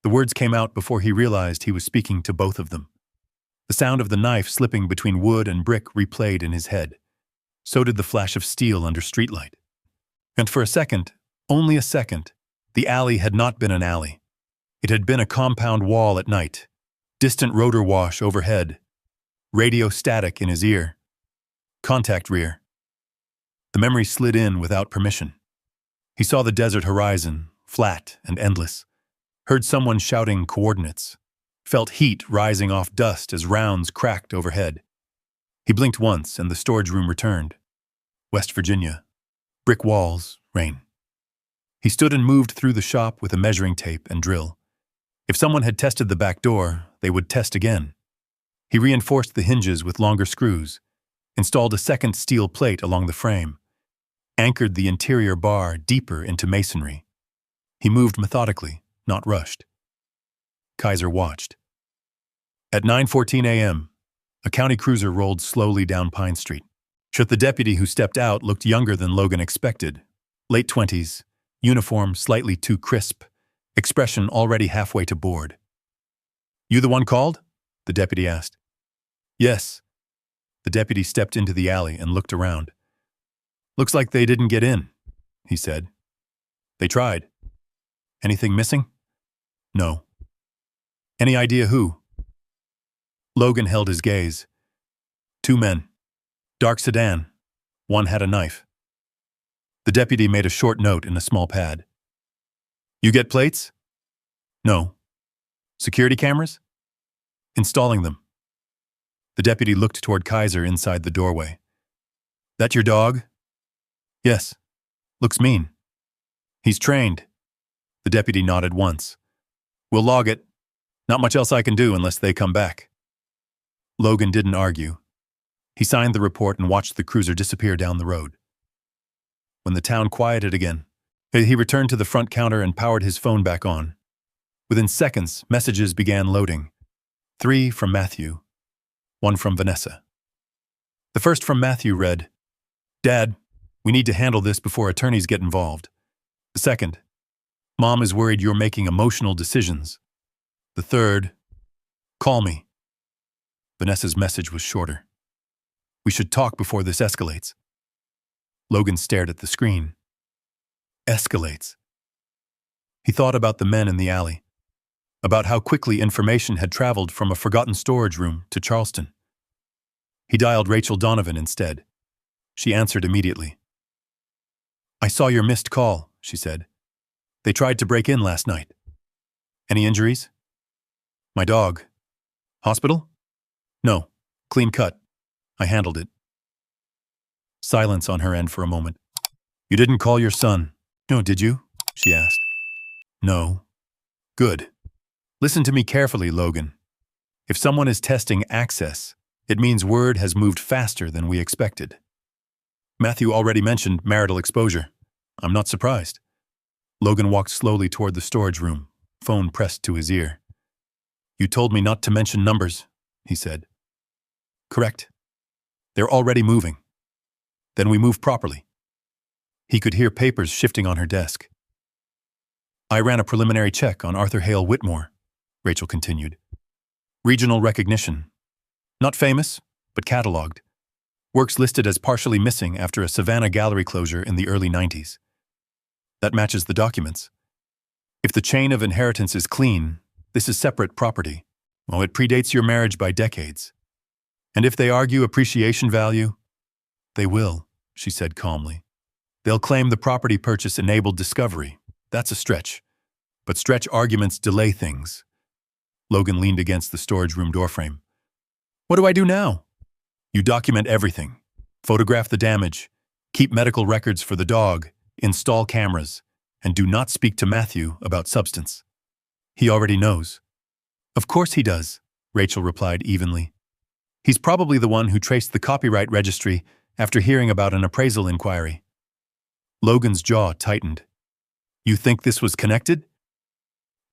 Speaker 1: The words came out before he realized he was speaking to both of them. The sound of the knife slipping between wood and brick replayed in his head. So did the flash of steel under streetlight. And for a second, only a second, the alley had not been an alley. It had been a compound wall at night, distant rotor wash overhead, radio static in his ear, contact rear. The memory slid in without permission. He saw the desert horizon, flat and endless, heard someone shouting coordinates, felt heat rising off dust as rounds cracked overhead. He blinked once and the storage room returned. West Virginia. Brick walls, rain. He stood and moved through the shop with a measuring tape and drill. If someone had tested the back door, they would test again. He reinforced the hinges with longer screws, installed a second steel plate along the frame, anchored the interior bar deeper into masonry. He moved methodically, not rushed. Kaiser watched. At 9:14 a.m., a county cruiser rolled slowly down Pine Street. The deputy who stepped out looked younger than Logan expected. Late 20s, uniform slightly too crisp, expression already halfway to bored. "You the one called?" the deputy asked. "Yes." The deputy stepped into the alley and looked around. "Looks like they didn't get in," he said. "They tried." "Anything missing?" "No." "Any idea who?" Logan held his gaze. 2 men. Dark sedan. One had a knife. The deputy made a short note in a small pad. "You get plates?" "No." "Security cameras?" "Installing them." The deputy looked toward Kaiser inside the doorway. "That your dog?" "Yes." "Looks mean." "He's trained." The deputy nodded once. "We'll log it. Not much else I can do unless they come back." Logan didn't argue. He signed the report and watched the cruiser disappear down the road. When the town quieted again, he returned to the front counter and powered his phone back on. Within seconds, messages began loading. 3 from Matthew, 1 from Vanessa. The first from Matthew read, "Dad, we need to handle this before attorneys get involved." The second, "Mom is worried you're making emotional decisions." The third, "Call me." Vanessa's message was shorter. "We should talk before this escalates." Logan stared at the screen. Escalates. He thought about the men in the alley, about how quickly information had traveled from a forgotten storage room to Charleston. He dialed Rachel Donovan instead. She answered immediately. "I saw your missed call," she said. "They tried to break in last night." "Any injuries?" "My dog." "Hospital?" "No. Clean cut. I handled it." Silence on her end for a moment. "You didn't call your son?" "No, did you?" she asked. "No." "Good. Listen to me carefully, Logan. If someone is testing access, it means word has moved faster than we expected. Matthew already mentioned marital exposure. I'm not surprised." Logan walked slowly toward the storage room, phone pressed to his ear. "You told me not to mention numbers," he said. Correct. They're already moving. Then we move properly. He could hear papers shifting on her desk. I ran a preliminary check on Arthur Hale Whitmore, Rachel continued. Regional recognition. Not famous, but catalogued. Works listed as partially missing after a Savannah gallery closure in the early 90s. That matches the documents. If the chain of inheritance is clean, this is separate property. Well, it predates your marriage by decades. And if they argue appreciation value, they will, she said calmly. They'll claim the property purchase enabled discovery. That's a stretch. But stretch arguments delay things. Logan leaned against the storage room doorframe. What do I do now? You document everything. Photograph the damage. Keep medical records for the dog. Install cameras. And do not speak to Matthew about substance. He already knows. Of course he does, Rachel replied evenly. He's probably the one who traced the copyright registry after hearing about an appraisal inquiry. Logan's jaw tightened. You think this was connected?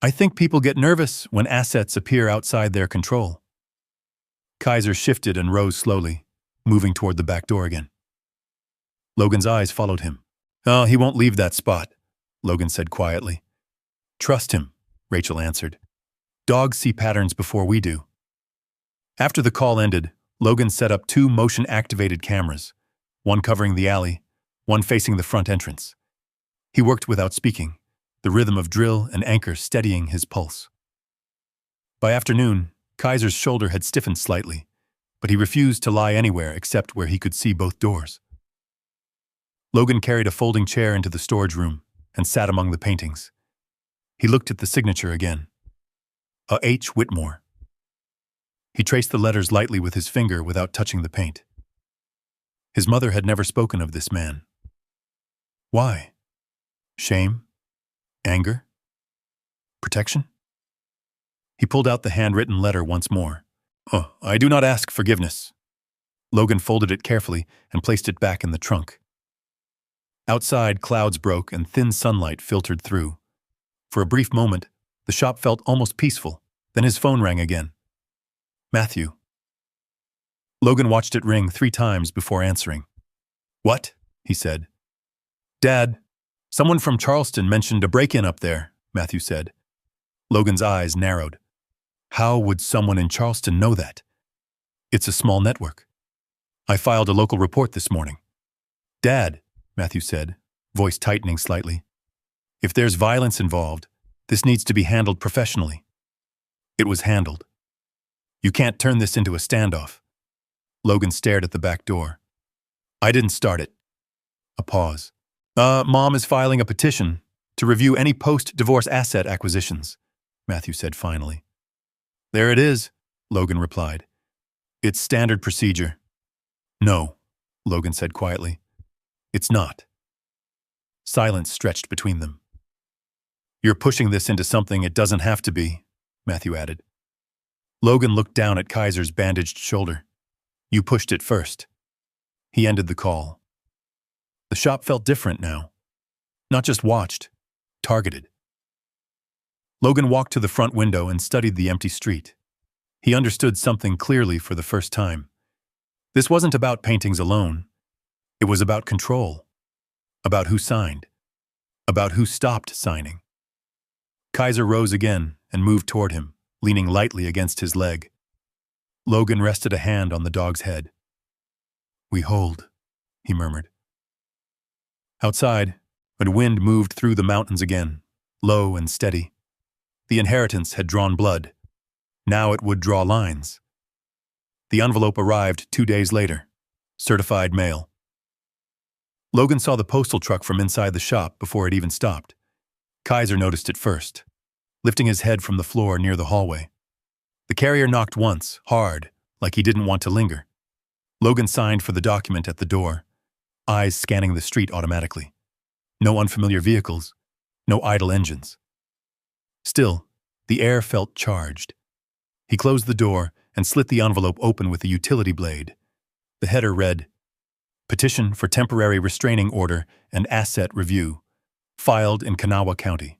Speaker 1: I think people get nervous when assets appear outside their control. Kaiser shifted and rose slowly, moving toward the back door again. Logan's eyes followed him. Oh, he won't leave that spot, Logan said quietly. Trust him, Rachel answered. Dogs see patterns before we do. After the call ended, Logan set up 2 motion-activated cameras, one covering the alley, one facing the front entrance. He worked without speaking, the rhythm of drill and anchor steadying his pulse. By afternoon, Kaiser's shoulder had stiffened slightly, but he refused to lie anywhere except where he could see both doors. Logan carried a folding chair into the storage room and sat among the paintings. He looked at the signature again. A H. Whitmore. He traced the letters lightly with his finger without touching the paint. His mother had never spoken of this man. Why? Shame? Anger? Protection? He pulled out the handwritten letter once more. Oh, I do not ask forgiveness. Logan folded it carefully and placed it back in the trunk. Outside, clouds broke and thin sunlight filtered through. For a brief moment, the shop felt almost peaceful. Then his phone rang again. Matthew. Logan watched it ring 3 times before answering. What? He said. Dad, someone from Charleston mentioned a break-in up there, Matthew said. Logan's eyes narrowed. How would someone in Charleston know that? It's a small network. I filed a local report this morning. Dad, Matthew said, voice tightening slightly. If there's violence involved, this needs to be handled professionally. It was handled. You can't turn this into a standoff. Logan stared at the back door. I didn't start it. A pause. Mom is filing a petition to review any post-divorce asset acquisitions, Matthew said finally. There it is, Logan replied. It's standard procedure. No, Logan said quietly. It's not. Silence stretched between them. You're pushing this into something it doesn't have to be, Matthew added. Logan looked down at Kaiser's bandaged shoulder. You pushed it first. He ended the call. The shop felt different now. Not just watched, targeted. Logan walked to the front window and studied the empty street. He understood something clearly for the first time. This wasn't about paintings alone. It was about control. About who signed. About who stopped signing. Kaiser rose again and moved toward him, leaning lightly against his leg. Logan rested a hand on the dog's head. We hold, he murmured. Outside, a wind moved through the mountains again, low and steady. The inheritance had drawn blood. Now it would draw lines. The envelope arrived 2 days later. Certified mail. Logan saw the postal truck from inside the shop before it even stopped. Kaiser noticed it first, lifting his head from the floor near the hallway. The carrier knocked once, hard, like he didn't want to linger. Logan signed for the document at the door, eyes scanning the street automatically. No unfamiliar vehicles, no idle engines. Still, the air felt charged. He closed the door and slit the envelope open with a utility blade. The header read, Petition for Temporary Restraining Order and Asset Review, filed in Kanawha County.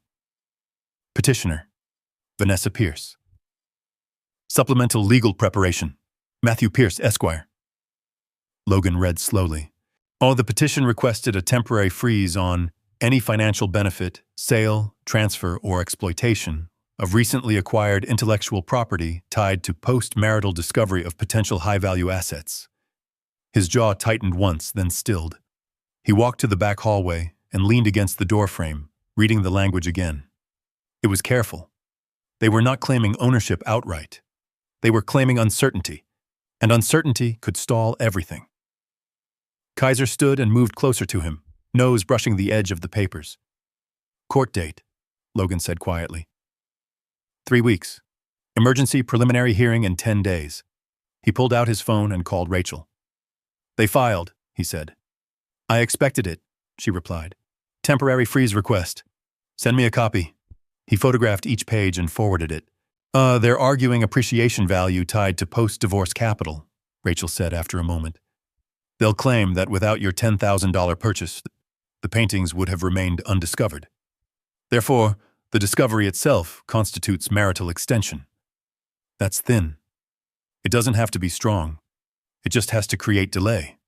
Speaker 1: Petitioner, Vanessa Pierce. Supplemental legal preparation. Matthew Pierce, Esquire. Logan read slowly. The petition requested a temporary freeze on any financial benefit, sale, transfer, or exploitation of recently acquired intellectual property tied to post-marital discovery of potential high-value assets. His jaw tightened once, then stilled. He walked to the back hallway and leaned against the doorframe, reading the language again. It was careful. They were not claiming ownership outright. They were claiming uncertainty, and uncertainty could stall everything. Kaiser stood and moved closer to him, nose brushing the edge of the papers. Court date, Logan said quietly. 3 weeks. Emergency preliminary hearing in 10 days. He pulled out his phone and called Rachel. They filed, he said. I expected it, she replied. Temporary freeze request. Send me a copy. He photographed each page and forwarded it. They're arguing appreciation value tied to post-divorce capital, Rachel said after a moment. They'll claim that without your $10,000 purchase, the paintings would have remained undiscovered. Therefore, the discovery itself constitutes marital extension. That's thin. It doesn't have to be strong. It just has to create delay.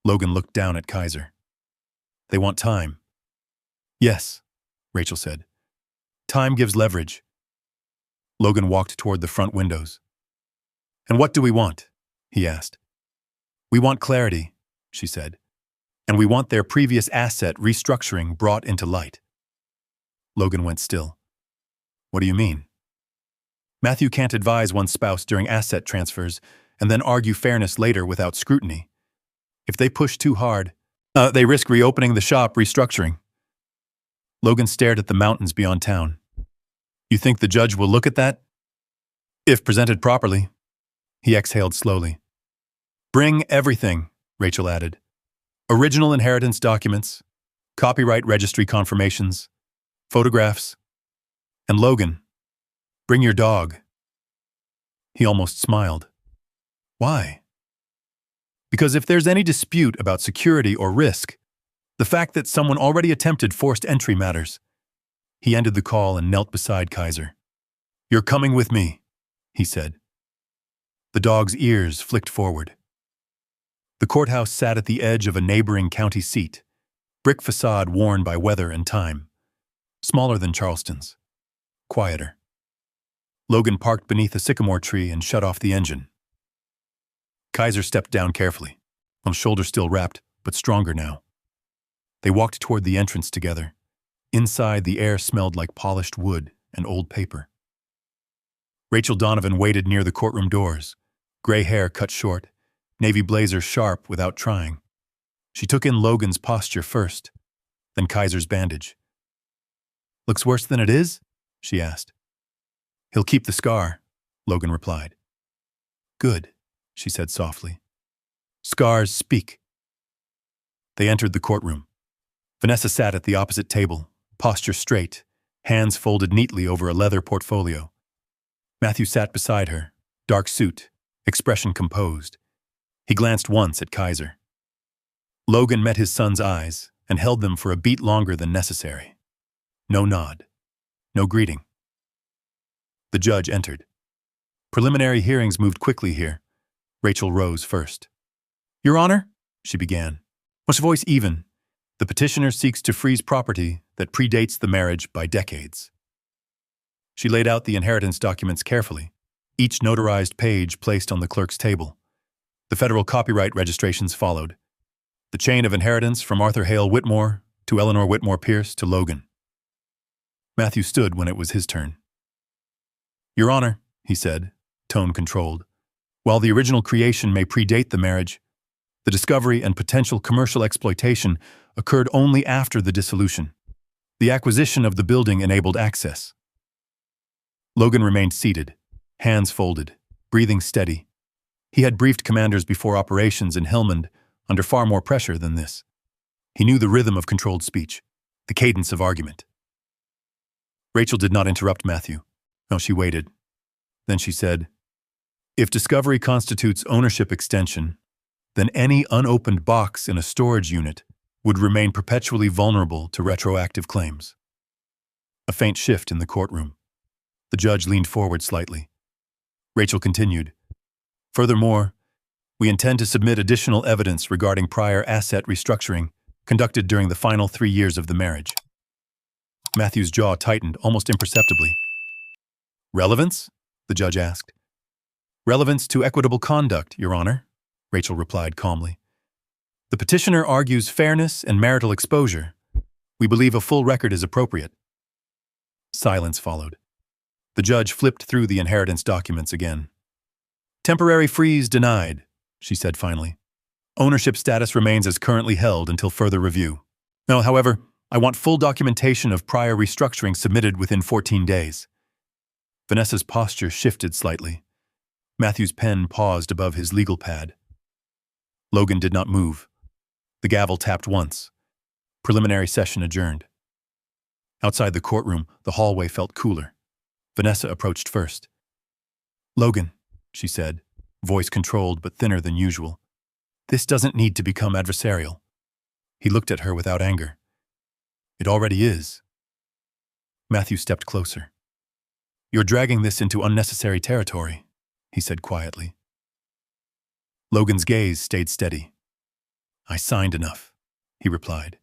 Speaker 1: Logan looked down at Kaiser. They want time. Yes, Rachel said. Time gives leverage. Logan walked toward the front windows. And what do we want? He asked. We want clarity, she said. And we want their previous asset restructuring brought into light. Logan went still. What do you mean? Matthew can't advise one's spouse during asset transfers and then argue fairness later without scrutiny. If they push too hard, they risk reopening the shop restructuring. Logan stared at the mountains beyond town. You think the judge will look at that? If presented properly. He exhaled slowly. Bring everything, Rachel added. Original inheritance documents, copyright registry confirmations, photographs, and Logan, bring your dog. He almost smiled. Why? Because if there's any dispute about security or risk, the fact that someone already attempted forced entry matters. He ended the call and knelt beside Kaiser. You're coming with me, he said. The dog's ears flicked forward. The courthouse sat at the edge of a neighboring county seat, brick facade worn by weather and time. Smaller than Charleston's. Quieter. Logan parked beneath a sycamore tree and shut off the engine. Kaiser stepped down carefully, on shoulder still wrapped, but stronger now. They walked toward the entrance together. Inside, the air smelled like polished wood and old paper. Rachel Donovan waited near the courtroom doors, gray hair cut short, navy blazer sharp without trying. She took in Logan's posture first, then Kaiser's bandage. Looks worse than it is? She asked. He'll keep the scar, Logan replied. Good, she said softly. Scars speak. They entered the courtroom. Vanessa sat at the opposite table, posture straight, hands folded neatly over a leather portfolio. Matthew sat beside her, dark suit, expression composed. He glanced once at Kaiser. Logan met his son's eyes and held them for a beat longer than necessary. No nod. No greeting. The judge entered. Preliminary hearings moved quickly here. Rachel rose first. Your Honor, she began. Her voice even. The petitioner seeks to freeze property that predates the marriage by decades. She laid out the inheritance documents carefully, each notarized page placed on the clerk's table. The federal copyright registrations followed. The chain of inheritance from Arthur Hale Whitmore to Eleanor Whitmore Pierce to Logan. Matthew stood when it was his turn. Your Honor, he said, tone controlled, while the original creation may predate the marriage, the discovery and potential commercial exploitation occurred only after the dissolution. The acquisition of the building enabled access. Logan remained seated, hands folded, breathing steady. He had briefed commanders before operations in Hillmond under far more pressure than this. He knew the rhythm of controlled speech, the cadence of argument. Rachel did not interrupt Matthew. No, she waited. Then she said, If discovery constitutes ownership extension, then any unopened box in a storage unit would remain perpetually vulnerable to retroactive claims. A faint shift in the courtroom. The judge leaned forward slightly. Rachel continued, Furthermore, we intend to submit additional evidence regarding prior asset restructuring conducted during the final 3 years of the marriage. Matthew's jaw tightened almost imperceptibly. Relevance? The judge asked. Relevance to equitable conduct, Your Honor, Rachel replied calmly. The petitioner argues fairness and marital exposure. We believe a full record is appropriate. Silence followed. The judge flipped through the inheritance documents again. Temporary freeze denied, she said finally. Ownership status remains as currently held until further review. No, however, I want full documentation of prior restructuring submitted within 14 days. Vanessa's posture shifted slightly. Matthew's pen paused above his legal pad. Logan did not move. The gavel tapped once. Preliminary session adjourned. Outside the courtroom, the hallway felt cooler. Vanessa approached first. Logan, she said, voice controlled but thinner than usual. This doesn't need to become adversarial. He looked at her without anger. It already is. Matthew stepped closer. You're dragging this into unnecessary territory, he said quietly. Logan's gaze stayed steady. I signed enough, he replied.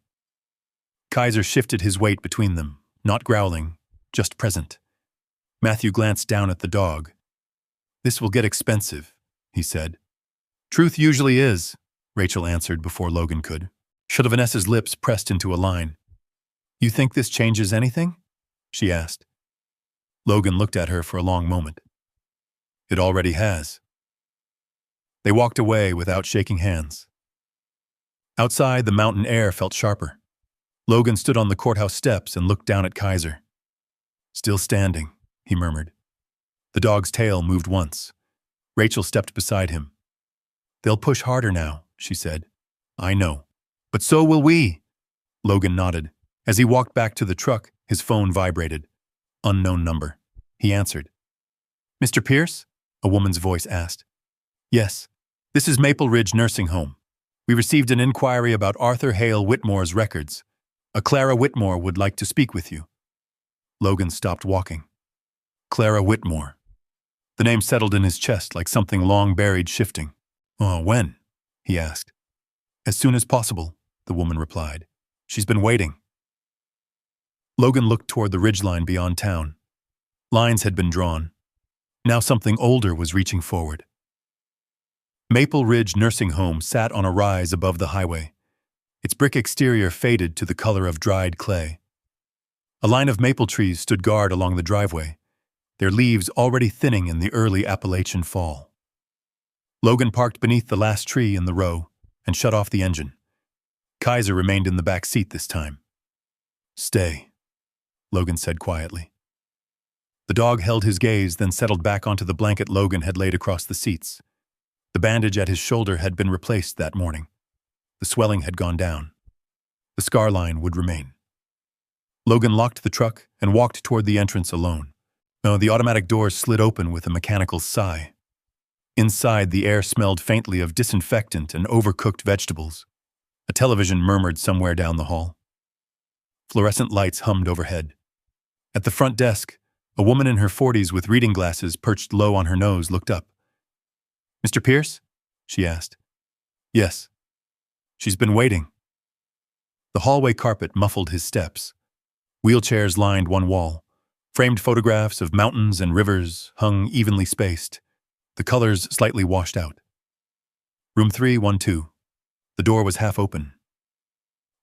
Speaker 1: Kaiser shifted his weight between them, not growling, just present. Matthew glanced down at the dog. This will get expensive, he said. Truth usually is, Rachel answered before Logan could. Vanessa's lips pressed into a line. You think this changes anything? She asked. Logan looked at her for a long moment. It already has. They walked away without shaking hands. Outside, the mountain air felt sharper. Logan stood on the courthouse steps and looked down at Kaiser. Still standing, he murmured. The dog's tail moved once. Rachel stepped beside him. They'll push harder now, she said. I know. But so will we. Logan nodded. As he walked back to the truck, his phone vibrated. Unknown number. He answered. Mr. Pierce? A woman's voice asked. Yes. This is Maple Ridge Nursing Home. We received an inquiry about Arthur Hale Whitmore's records. A Clara Whitmore would like to speak with you. Logan stopped walking. Clara Whitmore. The name settled in his chest like something long buried shifting. When? He asked. As soon as possible, the woman replied. She's been waiting. Logan looked toward the ridgeline beyond town. Lines had been drawn. Now something older was reaching forward. Maple Ridge Nursing Home sat on a rise above the highway. Its brick exterior faded to the color of dried clay. A line of maple trees stood guard along the driveway, their leaves already thinning in the early Appalachian fall. Logan parked beneath the last tree in the row and shut off the engine. Kaiser remained in the back seat this time. Stay, Logan said quietly. The dog held his gaze, then settled back onto the blanket Logan had laid across the seats. The bandage at his shoulder had been replaced that morning. The swelling had gone down. The scar line would remain. Logan locked the truck and walked toward the entrance alone. The automatic doors slid open with a mechanical sigh. Inside, the air smelled faintly of disinfectant and overcooked vegetables. A television murmured somewhere down the hall. Fluorescent lights hummed overhead. At the front desk, a woman in her 40s with reading glasses perched low on her nose looked up. Mr. Pierce? She asked. Yes. She's been waiting. The hallway carpet muffled his steps. Wheelchairs lined one wall. Framed photographs of mountains and rivers hung evenly spaced, the colors slightly washed out. Room 312. The door was half open.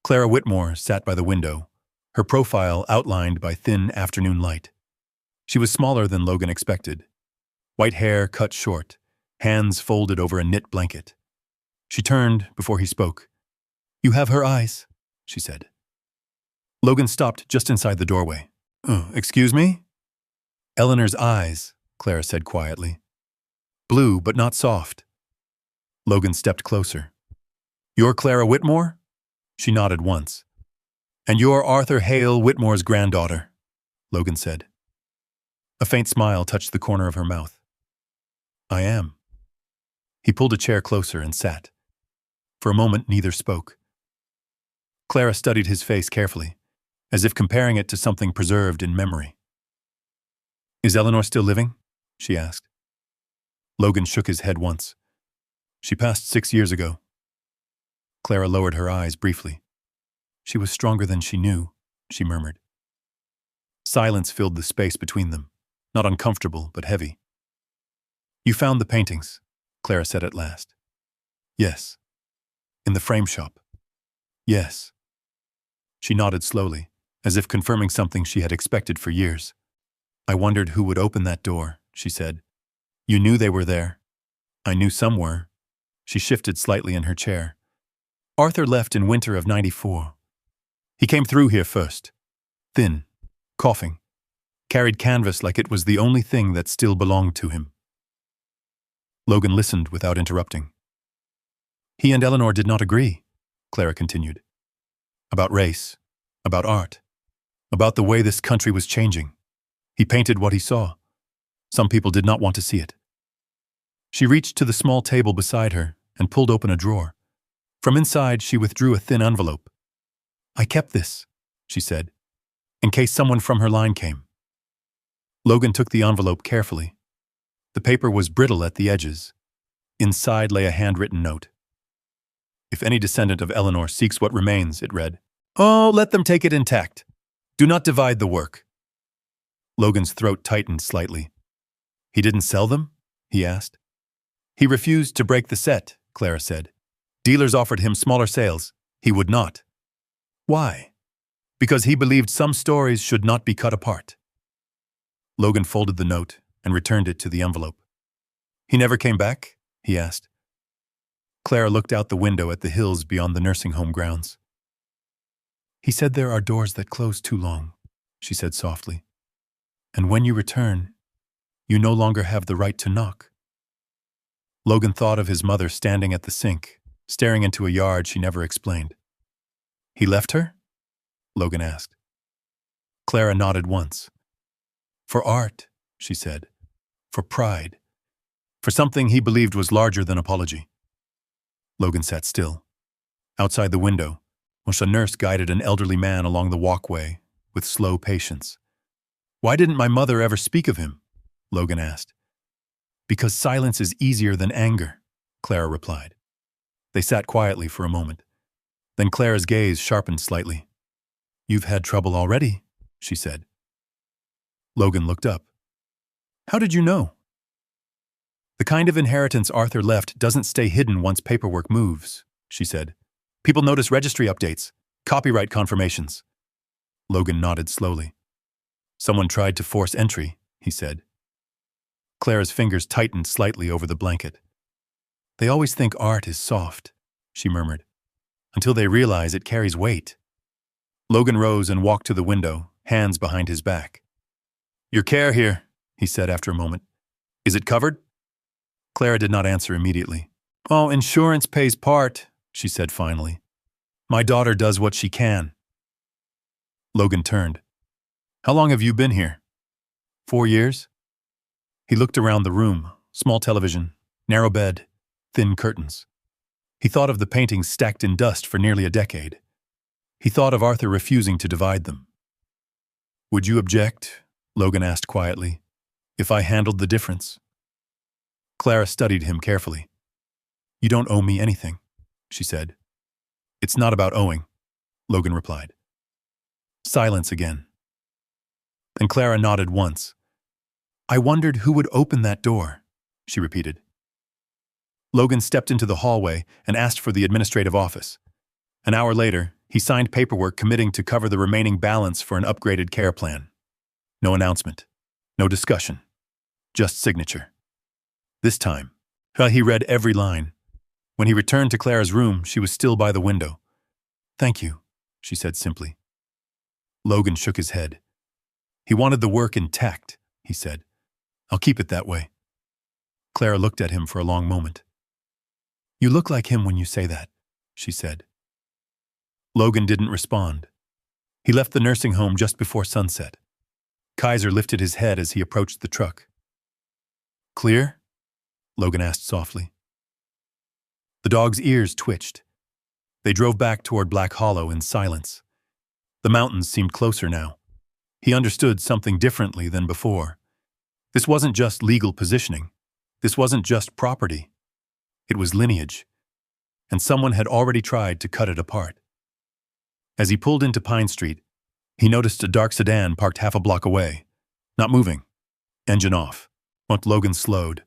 Speaker 1: Clara Whitmore sat by the window, her profile outlined by thin afternoon light. She was smaller than Logan expected. White hair cut short, hands folded over a knit blanket. She turned before he spoke. You have her eyes, she said. Logan stopped just inside the doorway. Excuse me? Eleanor's eyes, Clara said quietly. Blue, but not soft. Logan stepped closer. You're Clara Whitmore? She nodded once. And you're Arthur Hale Whitmore's granddaughter, Logan said. A faint smile touched the corner of her mouth. I am. He pulled a chair closer and sat. For a moment, neither spoke. Clara studied his face carefully, as if comparing it to something preserved in memory. Is Eleanor still living? She asked. Logan shook his head once. She passed 6 years ago. Clara lowered her eyes briefly. She was stronger than she knew, she murmured. Silence filled the space between them, not uncomfortable, but heavy. You found the paintings, Clara said at last. Yes. In the frame shop. Yes. She nodded slowly, as if confirming something she had expected for years. I wondered who would open that door, she said. You knew they were there. I knew some were. She shifted slightly in her chair. Arthur left in winter of '94. He came through here first. Thin, coughing, carried canvas like it was the only thing that still belonged to him. Logan listened without interrupting. He and Eleanor did not agree, Clara continued. About race, about art, about the way this country was changing. He painted what he saw. Some people did not want to see it. She reached to the small table beside her and pulled open a drawer. From inside, she withdrew a thin envelope. I kept this, she said, in case someone from her line came. Logan took the envelope carefully. The paper was brittle at the edges. Inside lay a handwritten note. If any descendant of Eleanor seeks what remains, it read, oh, let them take it intact. Do not divide the work. Logan's throat tightened slightly. He didn't sell them? He asked. He refused to break the set, Clara said. Dealers offered him smaller sales. He would not. Why? Because he believed some stories should not be cut apart. Logan folded the note and returned it to the envelope. He never came back? He asked. Clara looked out the window at the hills beyond the nursing home grounds. He said there are doors that close too long, she said softly. And when you return, you no longer have the right to knock. Logan thought of his mother standing at the sink, staring into a yard she never explained. He left her? Logan asked. Clara nodded once. For art, she said. For pride. For something he believed was larger than apology. Logan sat still. Outside the window, a nurse guided an elderly man along the walkway with slow patience. Why didn't my mother ever speak of him? Logan asked. Because silence is easier than anger, Clara replied. They sat quietly for a moment. Then Clara's gaze sharpened slightly. You've had trouble already, she said. Logan looked up. How did you know? The kind of inheritance Arthur left doesn't stay hidden once paperwork moves, she said. People notice registry updates, copyright confirmations. Logan nodded slowly. Someone tried to force entry, he said. Clara's fingers tightened slightly over the blanket. They always think art is soft, she murmured, until they realize it carries weight. Logan rose and walked to the window, hands behind his back. Your care here, he said after a moment. Is it covered? Clara did not answer immediately. Oh, insurance pays part, she said finally. My daughter does what she can. Logan turned. How long have you been here? 4 years? He looked around the room, small television, narrow bed, thin curtains. He thought of the paintings stacked in dust for nearly a decade. He thought of Arthur refusing to divide them. Would you object, Logan asked quietly, if I handled the difference? Clara studied him carefully. You don't owe me anything, she said. It's not about owing, Logan replied. Silence again. Then Clara nodded once. I wondered who would open that door, she repeated. Logan stepped into the hallway and asked for the administrative office. An hour later, he signed paperwork committing to cover the remaining balance for an upgraded care plan. No announcement, no discussion, just signature. This time, he read every line. When he returned to Clara's room, she was still by the window. Thank you, she said simply. Logan shook his head. He wanted the work intact, he said. I'll keep it that way. Clara looked at him for a long moment. You look like him when you say that, she said. Logan didn't respond. He left the nursing home just before sunset. Kaiser lifted his head as he approached the truck. Clear? Logan asked softly. The dog's ears twitched. They drove back toward Black Hollow in silence. The mountains seemed closer now. He understood something differently than before. This wasn't just legal positioning. This wasn't just property. It was lineage, and someone had already tried to cut it apart. As he pulled into Pine Street, he noticed a dark sedan parked half a block away, not moving, engine off. Logan slowed.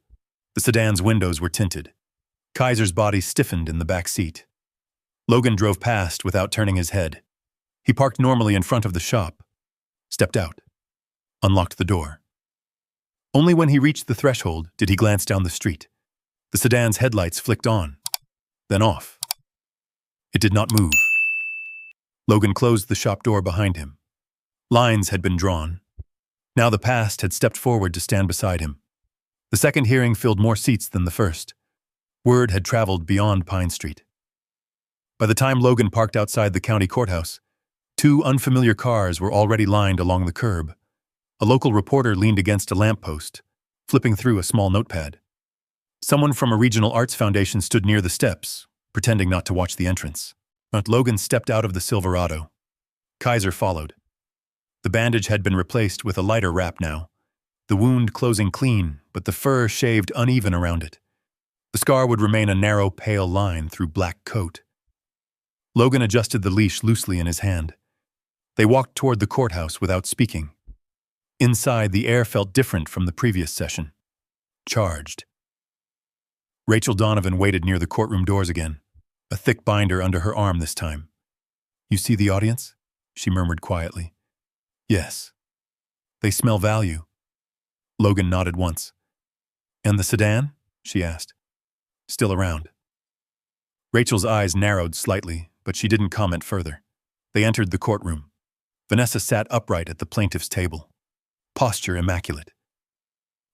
Speaker 1: The sedan's windows were tinted. Kaiser's body stiffened in the back seat. Logan drove past without turning his head. He parked normally in front of the shop, stepped out, unlocked the door. Only when he reached the threshold did he glance down the street. The sedan's headlights flicked on, then off. It did not move. Logan closed the shop door behind him. Lines had been drawn. Now the past had stepped forward to stand beside him. The second hearing filled more seats than the first. Word had traveled beyond Pine Street. By the time Logan parked outside the county courthouse, 2 unfamiliar cars were already lined along the curb. A local reporter leaned against a lamppost, flipping through a small notepad. Someone from a regional arts foundation stood near the steps, pretending not to watch the entrance. But Logan stepped out of the Silverado. Kaiser followed. The bandage had been replaced with a lighter wrap now, the wound closing clean, but the fur shaved uneven around it. The scar would remain a narrow, pale line through black coat. Logan adjusted the leash loosely in his hand. They walked toward the courthouse without speaking. Inside, the air felt different from the previous session. Charged. Rachel Donovan waited near the courtroom doors again, a thick binder under her arm this time. "You see the audience?" she murmured quietly. "Yes." "They smell value." Logan nodded once. "And the sedan?" she asked. "Still around." Rachel's eyes narrowed slightly, but she didn't comment further. They entered the courtroom. Vanessa sat upright at the plaintiff's table, posture immaculate.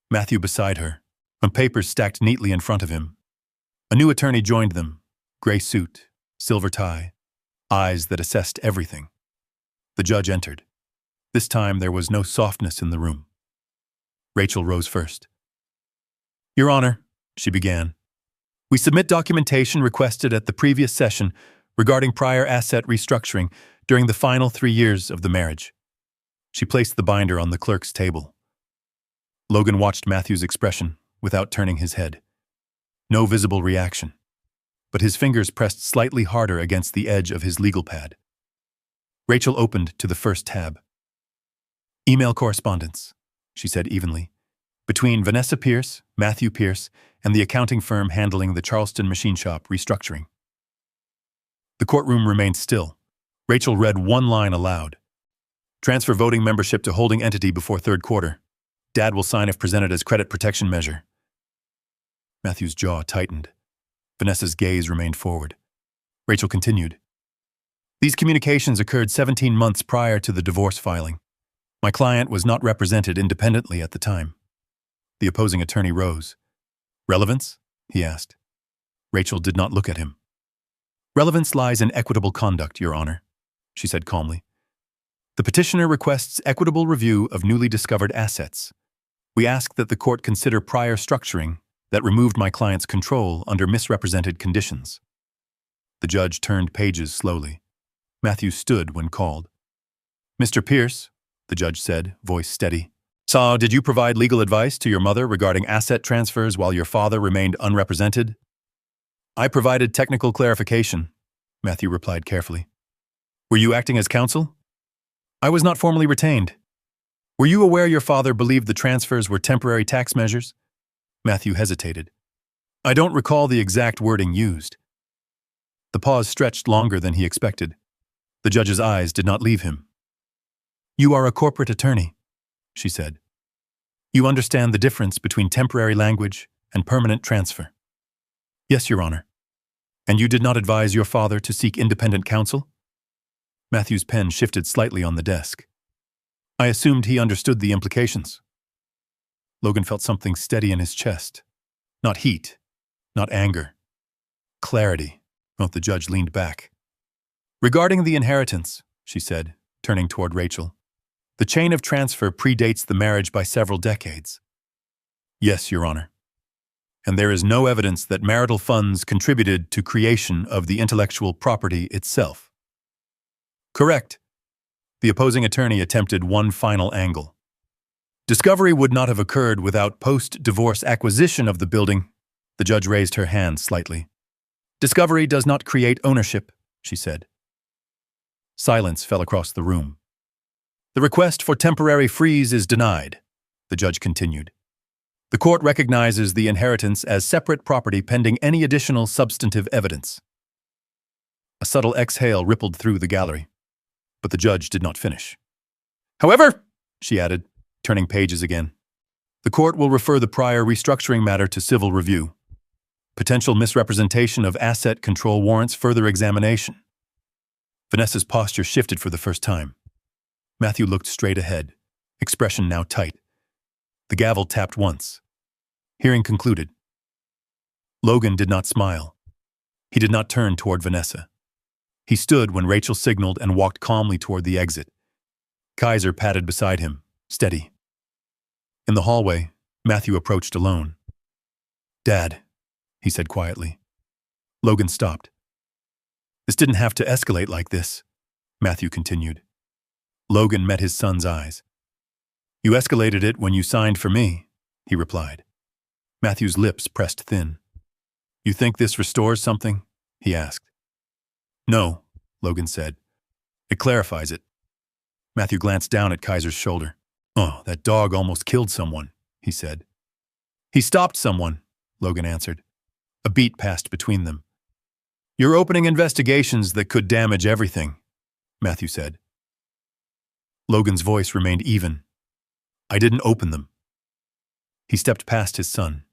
Speaker 1: Matthew beside her, on papers stacked neatly in front of him. A new attorney joined them, gray suit, silver tie, eyes that assessed everything. The judge entered. This time there was no softness in the room. Rachel rose first. "Your Honor," she began, "we submit documentation requested at the previous session regarding prior asset restructuring during the final 3 years of the marriage." She placed the binder on the clerk's table. Logan watched Matthew's expression without turning his head. No visible reaction, but his fingers pressed slightly harder against the edge of his legal pad. Rachel opened to the first tab. "Email correspondence," she said evenly, "between Vanessa Pierce, Matthew Pierce, and the accounting firm handling the Charleston machine shop restructuring." The courtroom remained still. Rachel read one line aloud. "Transfer voting membership to holding entity before third quarter. Dad will sign if presented as credit protection measure." Matthew's jaw tightened. Vanessa's gaze remained forward. Rachel continued. "These communications occurred 17 months prior to the divorce filing. My client was not represented independently at the time." The opposing attorney rose. "Relevance?" he asked. Rachel did not look at him. "Relevance lies in equitable conduct, Your Honor," she said calmly. "The petitioner requests equitable review of newly discovered assets. We ask that the court consider prior structuring that removed my client's control under misrepresented conditions." The judge turned pages slowly. Matthew stood when called. "Mr. Pierce," the judge said, voice steady. "So, did you provide legal advice to your mother regarding asset transfers while your father remained unrepresented?" "I provided technical clarification," Matthew replied carefully. "Were you acting as counsel?" "I was not formally retained." "Were you aware your father believed the transfers were temporary tax measures?" Matthew hesitated. "I don't recall the exact wording used." The pause stretched longer than he expected. The judge's eyes did not leave him. "You are a corporate attorney," she said. "You understand the difference between temporary language and permanent transfer." "Yes, Your Honor." "And you did not advise your father to seek independent counsel?" Matthew's pen shifted slightly on the desk. "I assumed he understood the implications." Logan felt something steady in his chest. Not heat, not anger. Clarity. Well, the judge leaned back. "Regarding the inheritance," she said, turning toward Rachel, "the chain of transfer predates the marriage by several decades." "Yes, Your Honor." "And there is no evidence that marital funds contributed to creation of the intellectual property itself." "Correct." The opposing attorney attempted one final angle. Discovery would not have occurred without post-divorce acquisition of the building. The judge raised her hand slightly. Discovery does not create ownership, she said. Silence fell across the room. The request for temporary freeze is denied, the judge continued. The court recognizes the inheritance as separate property pending any additional substantive evidence. A subtle exhale rippled through the gallery, but the judge did not finish. However, she added, turning pages again, the court will refer the prior restructuring matter to civil review. Potential misrepresentation of asset control warrants further examination. Vanessa's posture shifted for the first time. Matthew looked straight ahead, expression now tight. The gavel tapped once. Hearing concluded. Logan did not smile. He did not turn toward Vanessa. He stood when Rachel signaled and walked calmly toward the exit. Kaiser padded beside him, steady. In the hallway, Matthew approached alone. Dad, he said quietly. Logan stopped. This didn't have to escalate like this, Matthew continued. Logan met his son's eyes. You escalated it when you signed for me, he replied. Matthew's lips pressed thin. You think this restores something? He asked. No, Logan said. It clarifies it. Matthew glanced down at Kaiser's shoulder. Oh, that dog almost killed someone, he said. He stopped someone, Logan answered. A beat passed between them. You're opening investigations that could damage everything, Matthew said. Logan's voice remained even. I didn't open them. He stepped past his son.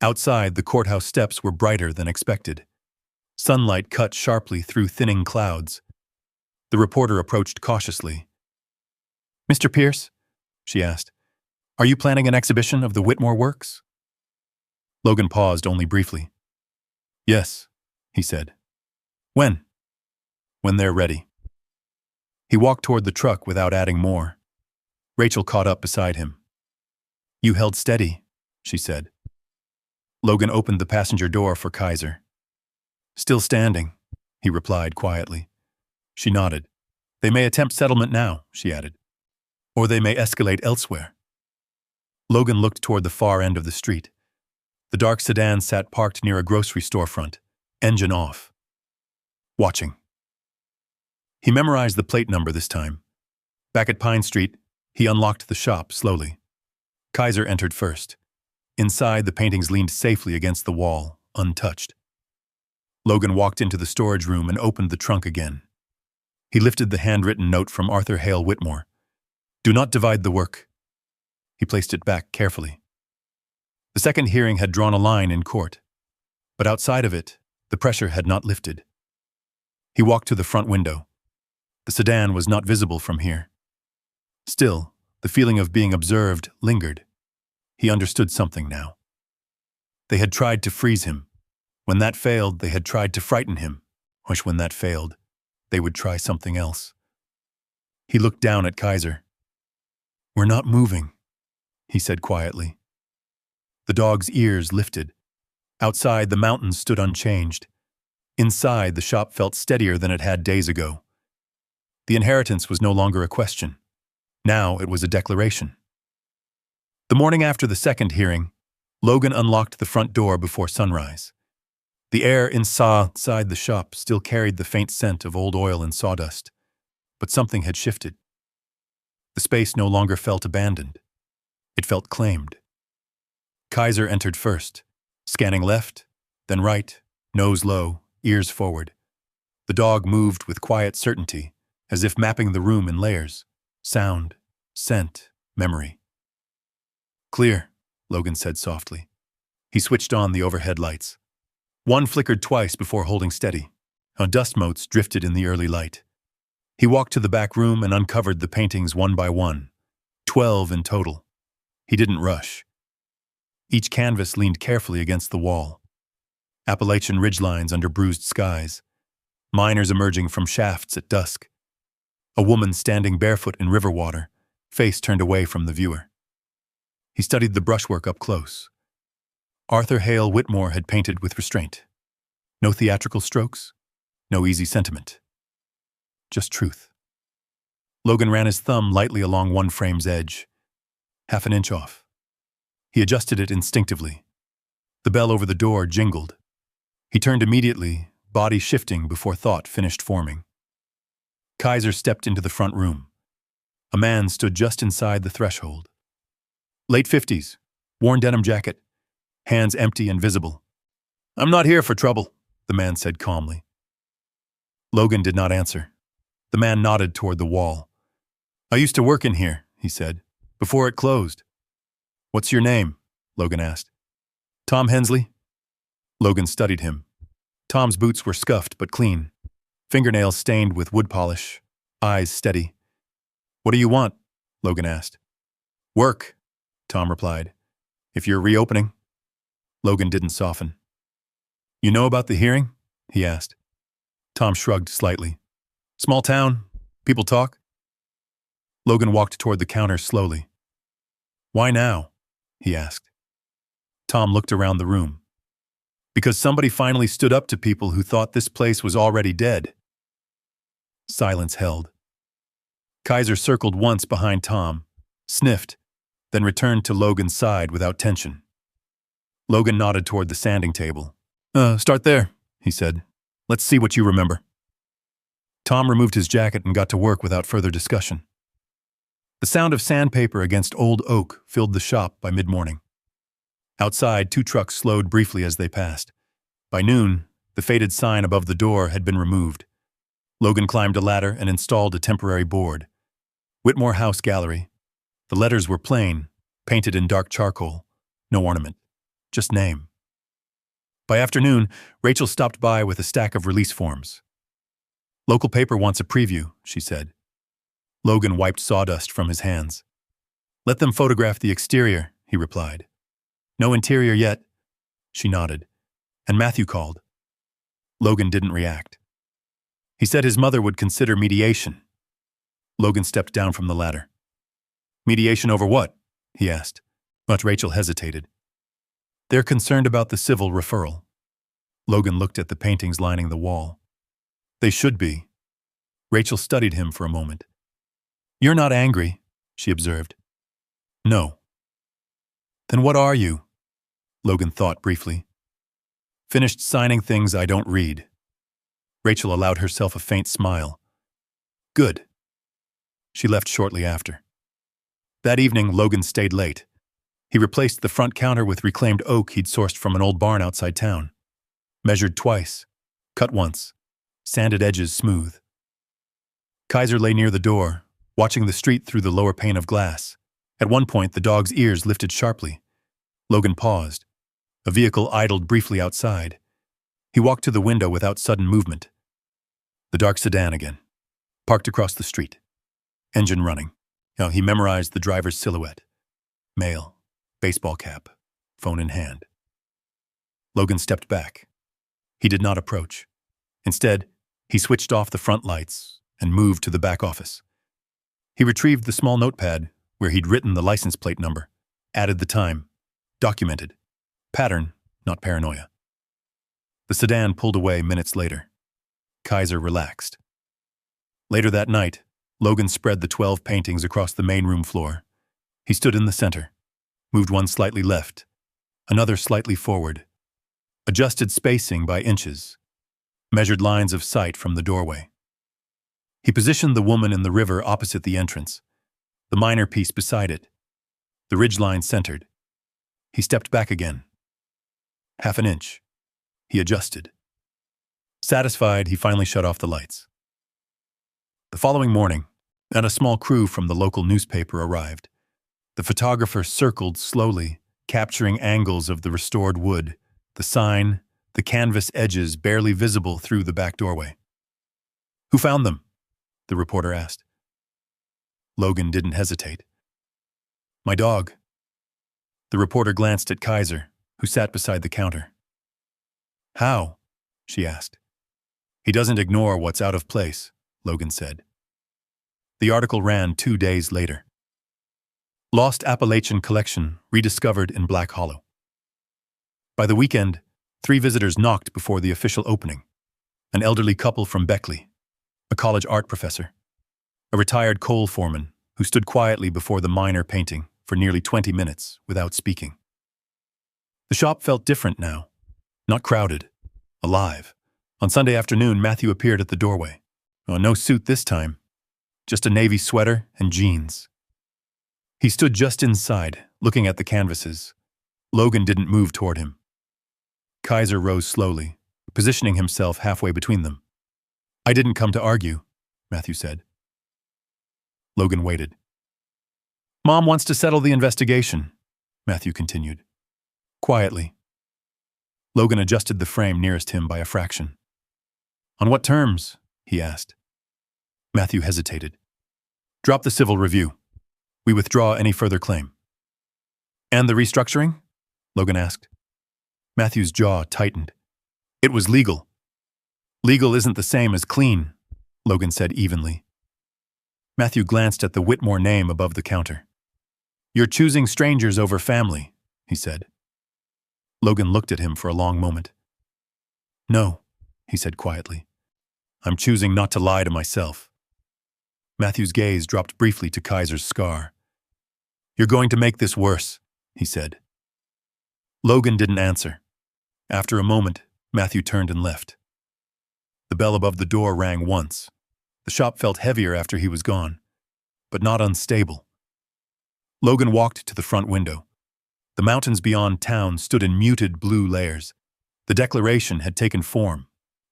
Speaker 1: Outside, the courthouse steps were brighter than expected. Sunlight cut sharply through thinning clouds. The reporter approached cautiously. Mr. Pierce, she asked, are you planning an exhibition of the Whitmore works? Logan paused only briefly. Yes, he said. When? When they're ready. He walked toward the truck without adding more. Rachel caught up beside him. You held steady, she said. Logan opened the passenger door for Kaiser. Still standing, he replied quietly. She nodded. They may attempt settlement now, she added. Or they may escalate elsewhere. Logan looked toward the far end of the street. The dark sedan sat parked near a grocery storefront, engine off. Watching. He memorized the plate number this time. Back at Pine Street, he unlocked the shop slowly. Kaiser entered first. Inside, the paintings leaned safely against the wall, untouched. Logan walked into the storage room and opened the trunk again. He lifted the handwritten note from Arthur Hale Whitmore. Do not divide the work. He placed it back carefully. The second hearing had drawn a line in court, but outside of it, the pressure had not lifted. He walked to the front window. The sedan was not visible from here. Still, the feeling of being observed lingered. He understood something now. They had tried to freeze him. When that failed, they had tried to frighten him. When that failed, they would try something else. He looked down at Kaiser. We're not moving, he said quietly. The dog's ears lifted. Outside, the mountains stood unchanged. Inside, the shop felt steadier than it had days ago. The inheritance was no longer a question. Now it was a declaration. The morning after the second hearing, Logan unlocked the front door before sunrise. The air inside the shop still carried the faint scent of old oil and sawdust, but something had shifted. The space no longer felt abandoned. It felt claimed. Kaiser entered first, scanning left, then right, nose low, ears forward. The dog moved with quiet certainty, as if mapping the room in layers: sound, scent, memory. Clear, Logan said softly. He switched on the overhead lights. One flickered twice before holding steady. Dust motes drifted in the early light. He walked to the back room and uncovered the paintings one by one, 12 in total. He didn't rush. Each canvas leaned carefully against the wall. Appalachian ridgelines under bruised skies. Miners emerging from shafts at dusk. A woman standing barefoot in river water, face turned away from the viewer. He studied the brushwork up close. Arthur Hale Whitmore had painted with restraint. No theatrical strokes, no easy sentiment. Just truth. Logan ran his thumb lightly along one frame's edge. half an inch off. He adjusted it instinctively. The bell over the door jingled. He turned immediately, body shifting before thought finished forming. Kaiser stepped into the front room. A man stood just inside the threshold. Late 50s, worn denim jacket, hands empty and visible. "I'm not here for trouble," the man said calmly. Logan did not answer. The man nodded toward the wall. "I used to work in here," he said, "before it closed." "What's your name?" Logan asked. "Tom Hensley." Logan studied him. Tom's boots were scuffed but clean, fingernails stained with wood polish, eyes steady. "What do you want?" Logan asked. "Work," Tom replied. "If you're reopening." Logan didn't soften. "You know about the hearing?" he asked. Tom shrugged slightly. "Small town. People talk." Logan walked toward the counter slowly. "Why now?" he asked. Tom looked around the room. "Because somebody finally stood up to people who thought this place was already dead." Silence held. Kaiser circled once behind Tom, sniffed, then returned to Logan's side without tension. Logan nodded toward the sanding table. Start there," he said. "Let's see what you remember." Tom removed his jacket and got to work without further discussion. The sound of sandpaper against old oak filled the shop by mid-morning. Outside, 2 trucks slowed briefly as they passed. By noon, the faded sign above the door had been removed. Logan climbed a ladder and installed a temporary board. Whitmore House Gallery. The letters were plain, painted in dark charcoal. No ornament, just name. By afternoon, Rachel stopped by with a stack of release forms. "Local paper wants a preview," she said. Logan wiped sawdust from his hands. "Let them photograph the exterior," he replied. "No interior yet." She nodded. "And Matthew called." Logan didn't react. He said his mother would consider mediation. Logan stepped down from the ladder. "Mediation over what?" he asked, but Rachel hesitated. "They're concerned about the civil referral." Logan looked at the paintings lining the wall. "They should be." Rachel studied him for a moment. "You're not angry," she observed. "No." "Then what are you?" Logan thought briefly. "Finished signing things I don't read." Rachel allowed herself a faint smile. "Good." She left shortly after. That evening, Logan stayed late. He replaced the front counter with reclaimed oak he'd sourced from an old barn outside town. Measured twice, cut once, sanded edges smooth. Kaiser lay near the door, watching the street through the lower pane of glass. At one point, the dog's ears lifted sharply. Logan paused. A vehicle idled briefly outside. He walked to the window without sudden movement. The dark sedan again, parked across the street. Engine running. He memorized the driver's silhouette. Male, baseball cap, phone in hand. Logan stepped back. He did not approach. Instead, he switched off the front lights and moved to the back office. He retrieved the small notepad where he'd written the license plate number, added the time, documented. Pattern, not paranoia. The sedan pulled away minutes later. Kaiser relaxed. Later that night, Logan spread the 12 paintings across the main room floor. He stood in the center, moved one slightly left, another slightly forward, adjusted spacing by inches, measured lines of sight from the doorway. He positioned the woman in the river opposite the entrance, the minor piece beside it, the ridgeline centered. He stepped back again. Half an inch. He adjusted. Satisfied, he finally shut off the lights. The following morning, and a small crew from the local newspaper arrived. The photographer circled slowly, capturing angles of the restored wood, the sign, the canvas edges barely visible through the back doorway. "Who found them?" the reporter asked. Logan didn't hesitate. "My dog." The reporter glanced at Kaiser, who sat beside the counter. "How?" she asked. "He doesn't ignore what's out of place," Logan said. The article ran 2 days later. Lost Appalachian Collection rediscovered in Black Hollow. By the weekend, 3 visitors knocked before the official opening. An elderly couple from Beckley, a college art professor, a retired coal foreman who stood quietly before the minor painting for nearly 20 minutes without speaking. The shop felt different now. Not crowded. Alive. On Sunday afternoon, Matthew appeared at the doorway. Oh, no suit this time. Just a navy sweater and jeans. He stood just inside, looking at the canvases. Logan didn't move toward him. Kaiser rose slowly, positioning himself halfway between them. "I didn't come to argue," Matthew said. Logan waited. "Mom wants to settle the investigation," Matthew continued. Quietly. Logan adjusted the frame nearest him by a fraction. "On what terms?" he asked. Matthew hesitated. "Drop the civil review. We withdraw any further claim." "And the restructuring?" Logan asked. Matthew's jaw tightened. "It was legal." "Legal isn't the same as clean," Logan said evenly. Matthew glanced at the Whitmore name above the counter. "You're choosing strangers over family," he said. Logan looked at him for a long moment. "No," he said quietly. "I'm choosing not to lie to myself." Matthew's gaze dropped briefly to Kaiser's scar. "You're going to make this worse," he said. Logan didn't answer. After a moment, Matthew turned and left. The bell above the door rang once. The shop felt heavier after he was gone, but not unstable. Logan walked to the front window. The mountains beyond town stood in muted blue layers. The declaration had taken form,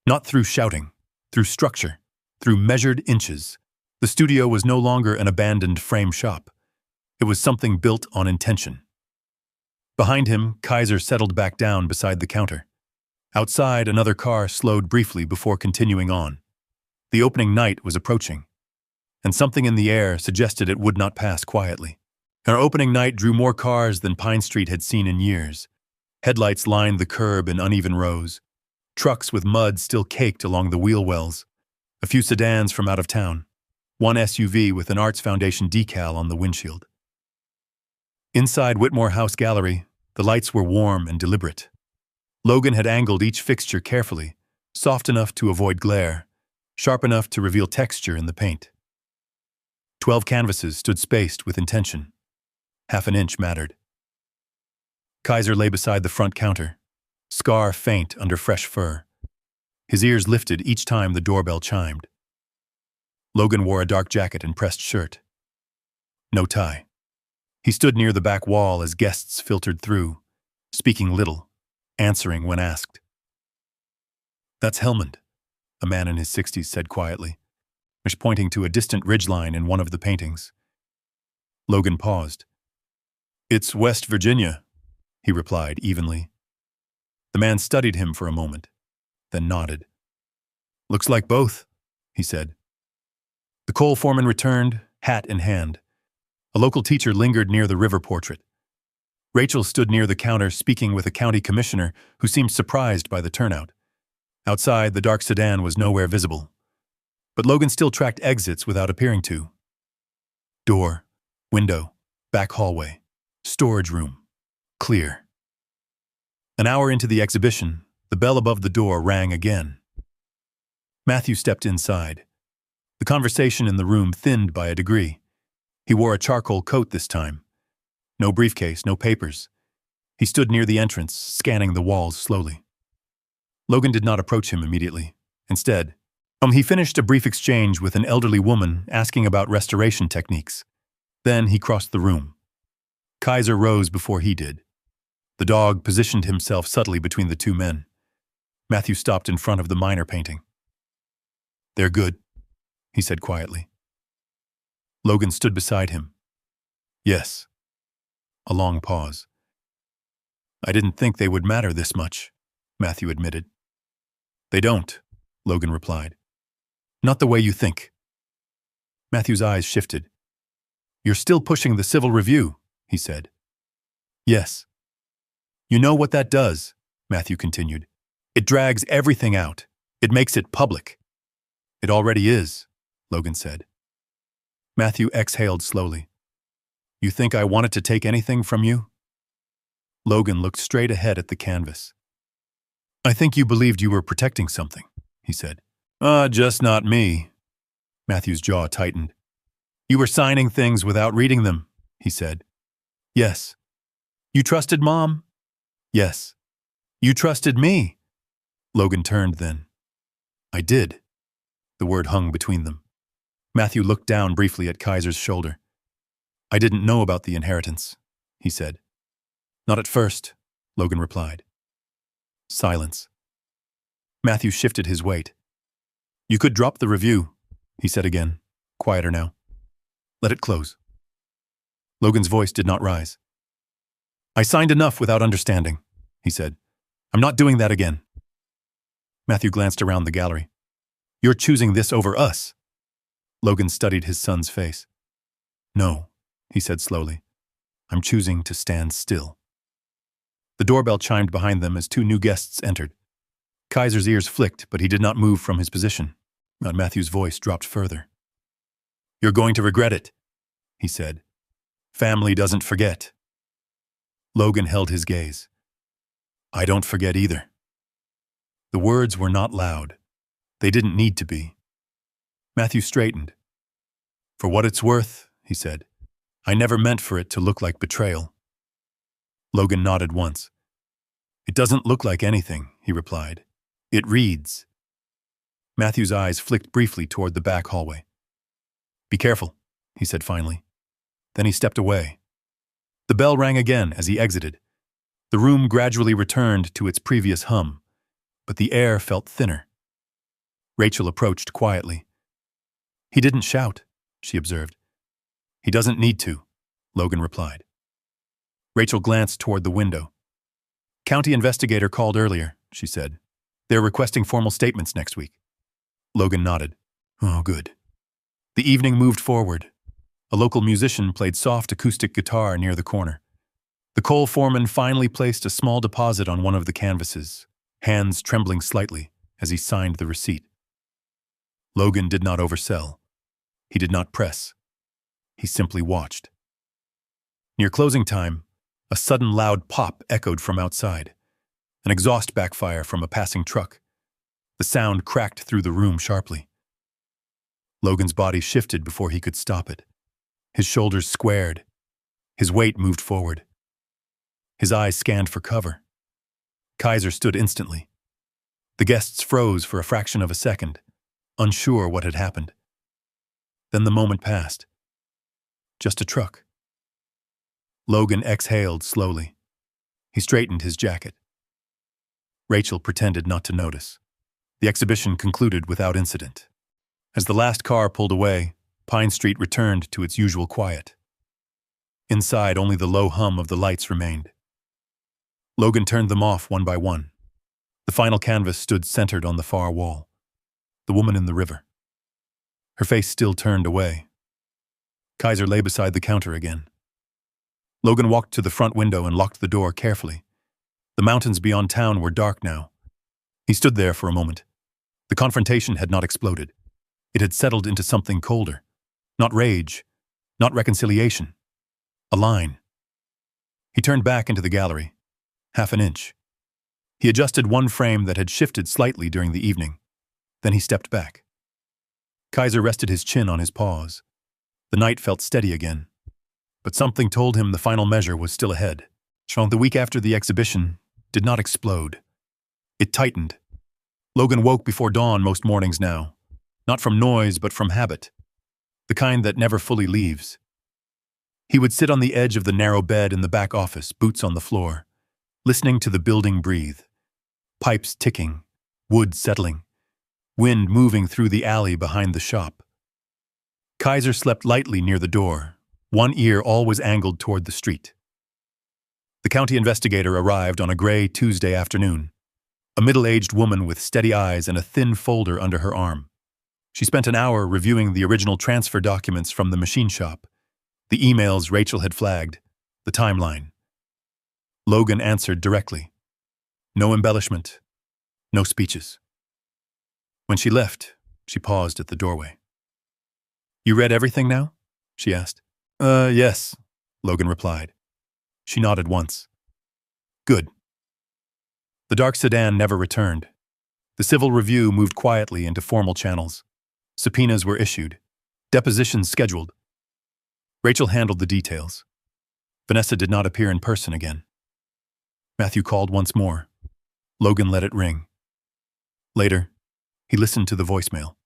Speaker 1: not through shouting, through structure, through measured inches. The studio was no longer an abandoned frame shop. It was something built on intention. Behind him, Kaiser settled back down beside the counter. Outside, another car slowed briefly before continuing on. The opening night was approaching, and something in the air suggested it would not pass quietly. Our opening night drew more cars than Pine Street had seen in years. Headlights lined the curb in uneven rows. Trucks with mud still caked along the wheel wells. A few sedans from out of town. One SUV with an Arts Foundation decal on the windshield. Inside Whitmore House Gallery, the lights were warm and deliberate. Logan had angled each fixture carefully, soft enough to avoid glare, sharp enough to reveal texture in the paint. 12 canvases stood spaced with intention. Half an inch mattered. Kaiser lay beside the front counter, scar faint under fresh fur. His ears lifted each time the doorbell chimed. Logan wore a dark jacket and pressed shirt. No tie. He stood near the back wall as guests filtered through, speaking little, answering when asked. "That's Helmond," a man in his 60s said quietly, pointing to a distant ridgeline in one of the paintings. Logan paused. "It's West Virginia," he replied evenly. The man studied him for a moment, then nodded. "Looks like both," he said. The coal foreman returned, hat in hand. A local teacher lingered near the river portrait. Rachel stood near the counter speaking with a county commissioner who seemed surprised by the turnout. Outside, the dark sedan was nowhere visible. But Logan still tracked exits without appearing to. Door, window, back hallway, storage room, clear. An hour into the exhibition, the bell above the door rang again. Matthew stepped inside. The conversation in the room thinned by a degree. He wore a charcoal coat this time. No briefcase, no papers. He stood near the entrance, scanning the walls slowly. Logan did not approach him immediately. Instead, he finished a brief exchange with an elderly woman asking about restoration techniques. Then he crossed the room. Kaiser rose before he did. The dog positioned himself subtly between the two men. Matthew stopped in front of the minor painting. "They're good," he said quietly. Logan stood beside him. "Yes." A long pause. "I didn't think they would matter this much," Matthew admitted. "They don't," Logan replied. "Not the way you think." Matthew's eyes shifted. "You're still pushing the civil review," he said. "Yes." "You know what that does," Matthew continued. "It drags everything out. It makes it public." "It already is," Logan said. Matthew exhaled slowly. "You think I wanted to take anything from you?" Logan looked straight ahead at the canvas. "I think you believed you were protecting something," he said. Just not me." Matthew's jaw tightened. "You were signing things without reading them," he said. Yes. You trusted Mom? Yes. You trusted me? Logan turned then. I did. The word hung between them. Matthew looked down briefly at Kaiser's shoulder. I didn't know about the inheritance, he said. Not at first, Logan replied. Silence. Matthew shifted his weight. You could drop the review, he said again, quieter now. Let it close. Logan's voice did not rise. I signed enough without understanding, he said. I'm not doing that again. Matthew glanced around the gallery. You're choosing this over us. Logan studied his son's face. No, he said slowly. I'm choosing to stand still. The doorbell chimed behind them as two new guests entered. Kaiser's ears flicked, but he did not move from his position. Matthew's voice dropped further. You're going to regret it, he said. Family doesn't forget. Logan held his gaze. I don't forget either. The words were not loud. They didn't need to be. Matthew straightened. For what it's worth, he said, I never meant for it to look like betrayal. Logan nodded once. It doesn't look like anything, he replied. It reads. Matthew's eyes flicked briefly toward the back hallway. Be careful, he said finally. Then he stepped away. The bell rang again as he exited. The room gradually returned to its previous hum, but the air felt thinner. Rachel approached quietly. He didn't shout, she observed. He doesn't need to, Logan replied. Rachel glanced toward the window. County investigator called earlier, she said. They're requesting formal statements next week. Logan nodded. Oh, good. The evening moved forward. A local musician played soft acoustic guitar near the corner. The coal foreman finally placed a small deposit on one of the canvases, hands trembling slightly as he signed the receipt. Logan did not oversell. He did not press. He simply watched. Near closing time, a sudden loud pop echoed from outside, an exhaust backfire from a passing truck. The sound cracked through the room sharply. Logan's body shifted before he could stop it. His shoulders squared. His weight moved forward. His eyes scanned for cover. Kaiser stood instantly. The guests froze for a fraction of a second, unsure what had happened. Then the moment passed. Just a truck. Logan exhaled slowly. He straightened his jacket. Rachel pretended not to notice. The exhibition concluded without incident. As the last car pulled away, Pine Street returned to its usual quiet. Inside, only the low hum of the lights remained. Logan turned them off one by one. The final canvas stood centered on the far wall. The woman in the river. Her face still turned away. Kaiser lay beside the counter again. Logan walked to the front window and locked the door carefully. The mountains beyond town were dark now. He stood there for a moment. The confrontation had not exploded. It had settled into something colder. Not rage, not reconciliation. A line. He turned back into the gallery. Half an inch. He adjusted one frame that had shifted slightly during the evening. Then he stepped back. Kaiser rested his chin on his paws. The night felt steady again. But something told him the final measure was still ahead. The week after the exhibition did not explode. It tightened. Logan woke before dawn most mornings now. Not from noise, but from habit. The kind that never fully leaves. He would sit on the edge of the narrow bed in the back office, boots on the floor, listening to the building breathe. Pipes ticking, wood settling, wind moving through the alley behind the shop. Kaiser slept lightly near the door, one ear always angled toward the street. The county investigator arrived on a gray Tuesday afternoon, a middle-aged woman with steady eyes and a thin folder under her arm. She spent an hour reviewing the original transfer documents from the machine shop, the emails Rachel had flagged, the timeline. Logan answered directly. No embellishment, no speeches. When she left, she paused at the doorway. You read everything now? She asked. Yes, Logan replied. She nodded once. Good. The dark sedan never returned. The civil review moved quietly into formal channels. Subpoenas were issued. Depositions scheduled. Rachel handled the details. Vanessa did not appear in person again. Matthew called once more. Logan let it ring. Later, he listened to the voicemail.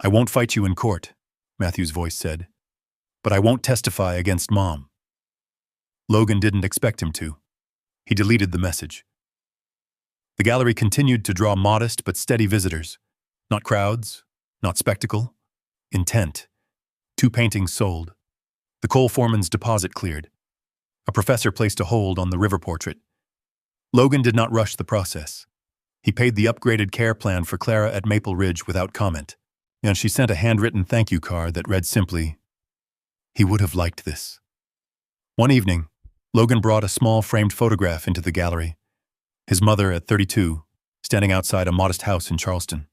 Speaker 1: "I won't fight you in court," Matthew's voice said, "but I won't testify against Mom." Logan didn't expect him to. He deleted the message. The gallery continued to draw modest but steady visitors. Not crowds, not spectacle, intent. 2 paintings sold. The coal foreman's deposit cleared. A professor placed a hold on the river portrait. Logan did not rush the process. He paid the upgraded care plan for Clara at Maple Ridge without comment, and she sent a handwritten thank you card that read simply, "He would have liked this." One evening, Logan brought a small framed photograph into the gallery. His mother at 32, standing outside a modest house in Charleston.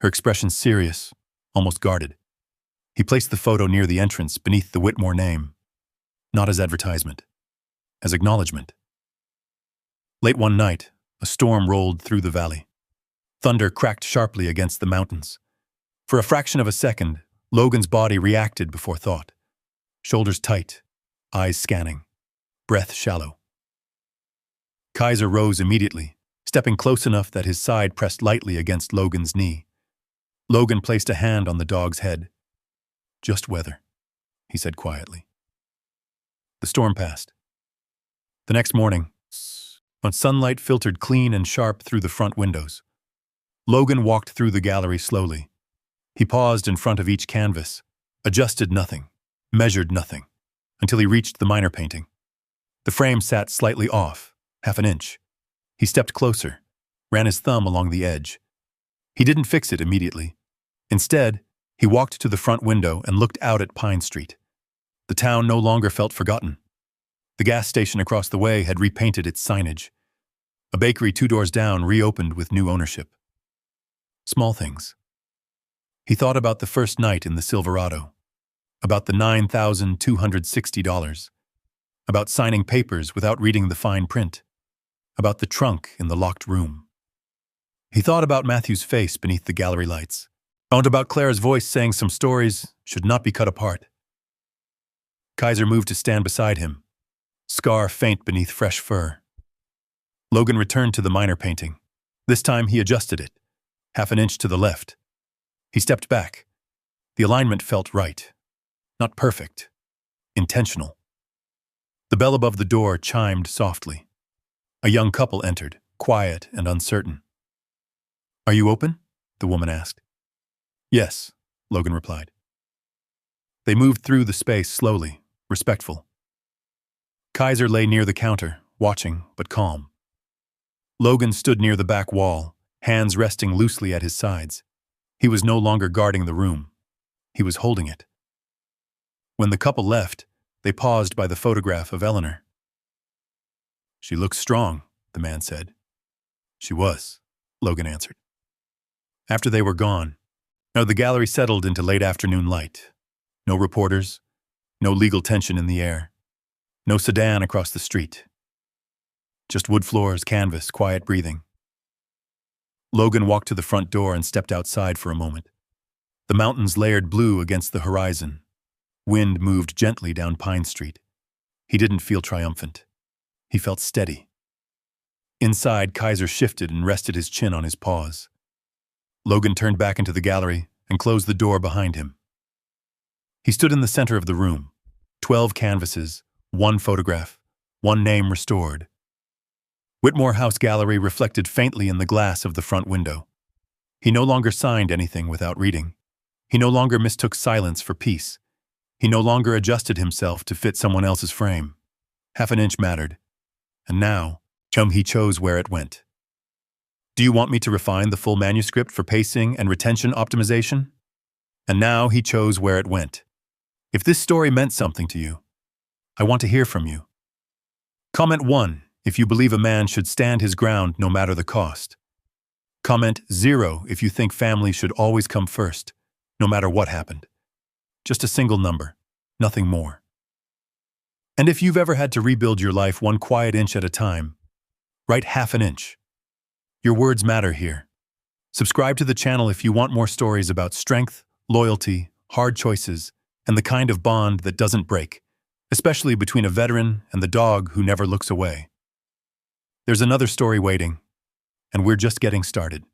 Speaker 1: Her expression serious, almost guarded. He placed the photo near the entrance beneath the Whitmore name, not as advertisement, as acknowledgement. Late one night, a storm rolled through the valley. Thunder cracked sharply against the mountains. For a fraction of a second, Logan's body reacted before thought. Shoulders tight, eyes scanning, breath shallow. Kaiser rose immediately, stepping close enough that his side pressed lightly against Logan's knee. Logan placed a hand on the dog's head. "Just weather," he said quietly. The storm passed. The next morning, when sunlight filtered clean and sharp through the front windows, Logan walked through the gallery slowly. He paused in front of each canvas, adjusted nothing, measured nothing, until he reached the minor painting. The frame sat slightly off, half an inch. He stepped closer, ran his thumb along the edge. He didn't fix it immediately. Instead, he walked to the front window and looked out at Pine Street. The town no longer felt forgotten. The gas station across the way had repainted its signage. A bakery 2 doors down reopened with new ownership. Small things. He thought about the first night in the Silverado, about the $9,260, about signing papers without reading the fine print, about the trunk in the locked room. He thought about Matthew's face beneath the gallery lights, and about Clara's voice saying some stories should not be cut apart. Kaiser moved to stand beside him, scar faint beneath fresh fur. Logan returned to the minor painting. This time he adjusted it, half an inch to the left. He stepped back. The alignment felt right. Not perfect. Intentional. The bell above the door chimed softly. A young couple entered, quiet and uncertain. "Are you open?" the woman asked. "Yes," Logan replied. They moved through the space slowly, respectful. Kaiser lay near the counter, watching but calm. Logan stood near the back wall, hands resting loosely at his sides. He was no longer guarding the room. He was holding it. When the couple left, they paused by the photograph of Eleanor. "She looks strong," the man said. "She was," Logan answered. After they were gone, the gallery settled into late afternoon light. No reporters, no legal tension in the air, no sedan across the street. Just wood floors, canvas, quiet breathing. Logan walked to the front door and stepped outside for a moment. The mountains layered blue against the horizon. Wind moved gently down Pine Street. He didn't feel triumphant. He felt steady. Inside, Kaiser shifted and rested his chin on his paws. Logan turned back into the gallery and closed the door behind him. He stood in the center of the room. 12 canvases, 1 photograph, 1 name restored. Whitmore House Gallery reflected faintly in the glass of the front window. He no longer signed anything without reading. He no longer mistook silence for peace. He no longer adjusted himself to fit someone else's frame. Half an inch mattered. And now, he chose where it went. "Do you want me to refine the full manuscript for pacing and retention optimization?" And now he chose where it went. "If this story meant something to you, I want to hear from you. Comment 1 if you believe a man should stand his ground no matter the cost. Comment 0 if you think family should always come first, no matter what happened. Just a single number, nothing more. And if you've ever had to rebuild your life 1 quiet inch at a time, write half an inch. Your words matter here. Subscribe to the channel if you want more stories about strength, loyalty, hard choices, and the kind of bond that doesn't break, especially between a veteran and the dog who never looks away. There's another story waiting, and we're just getting started.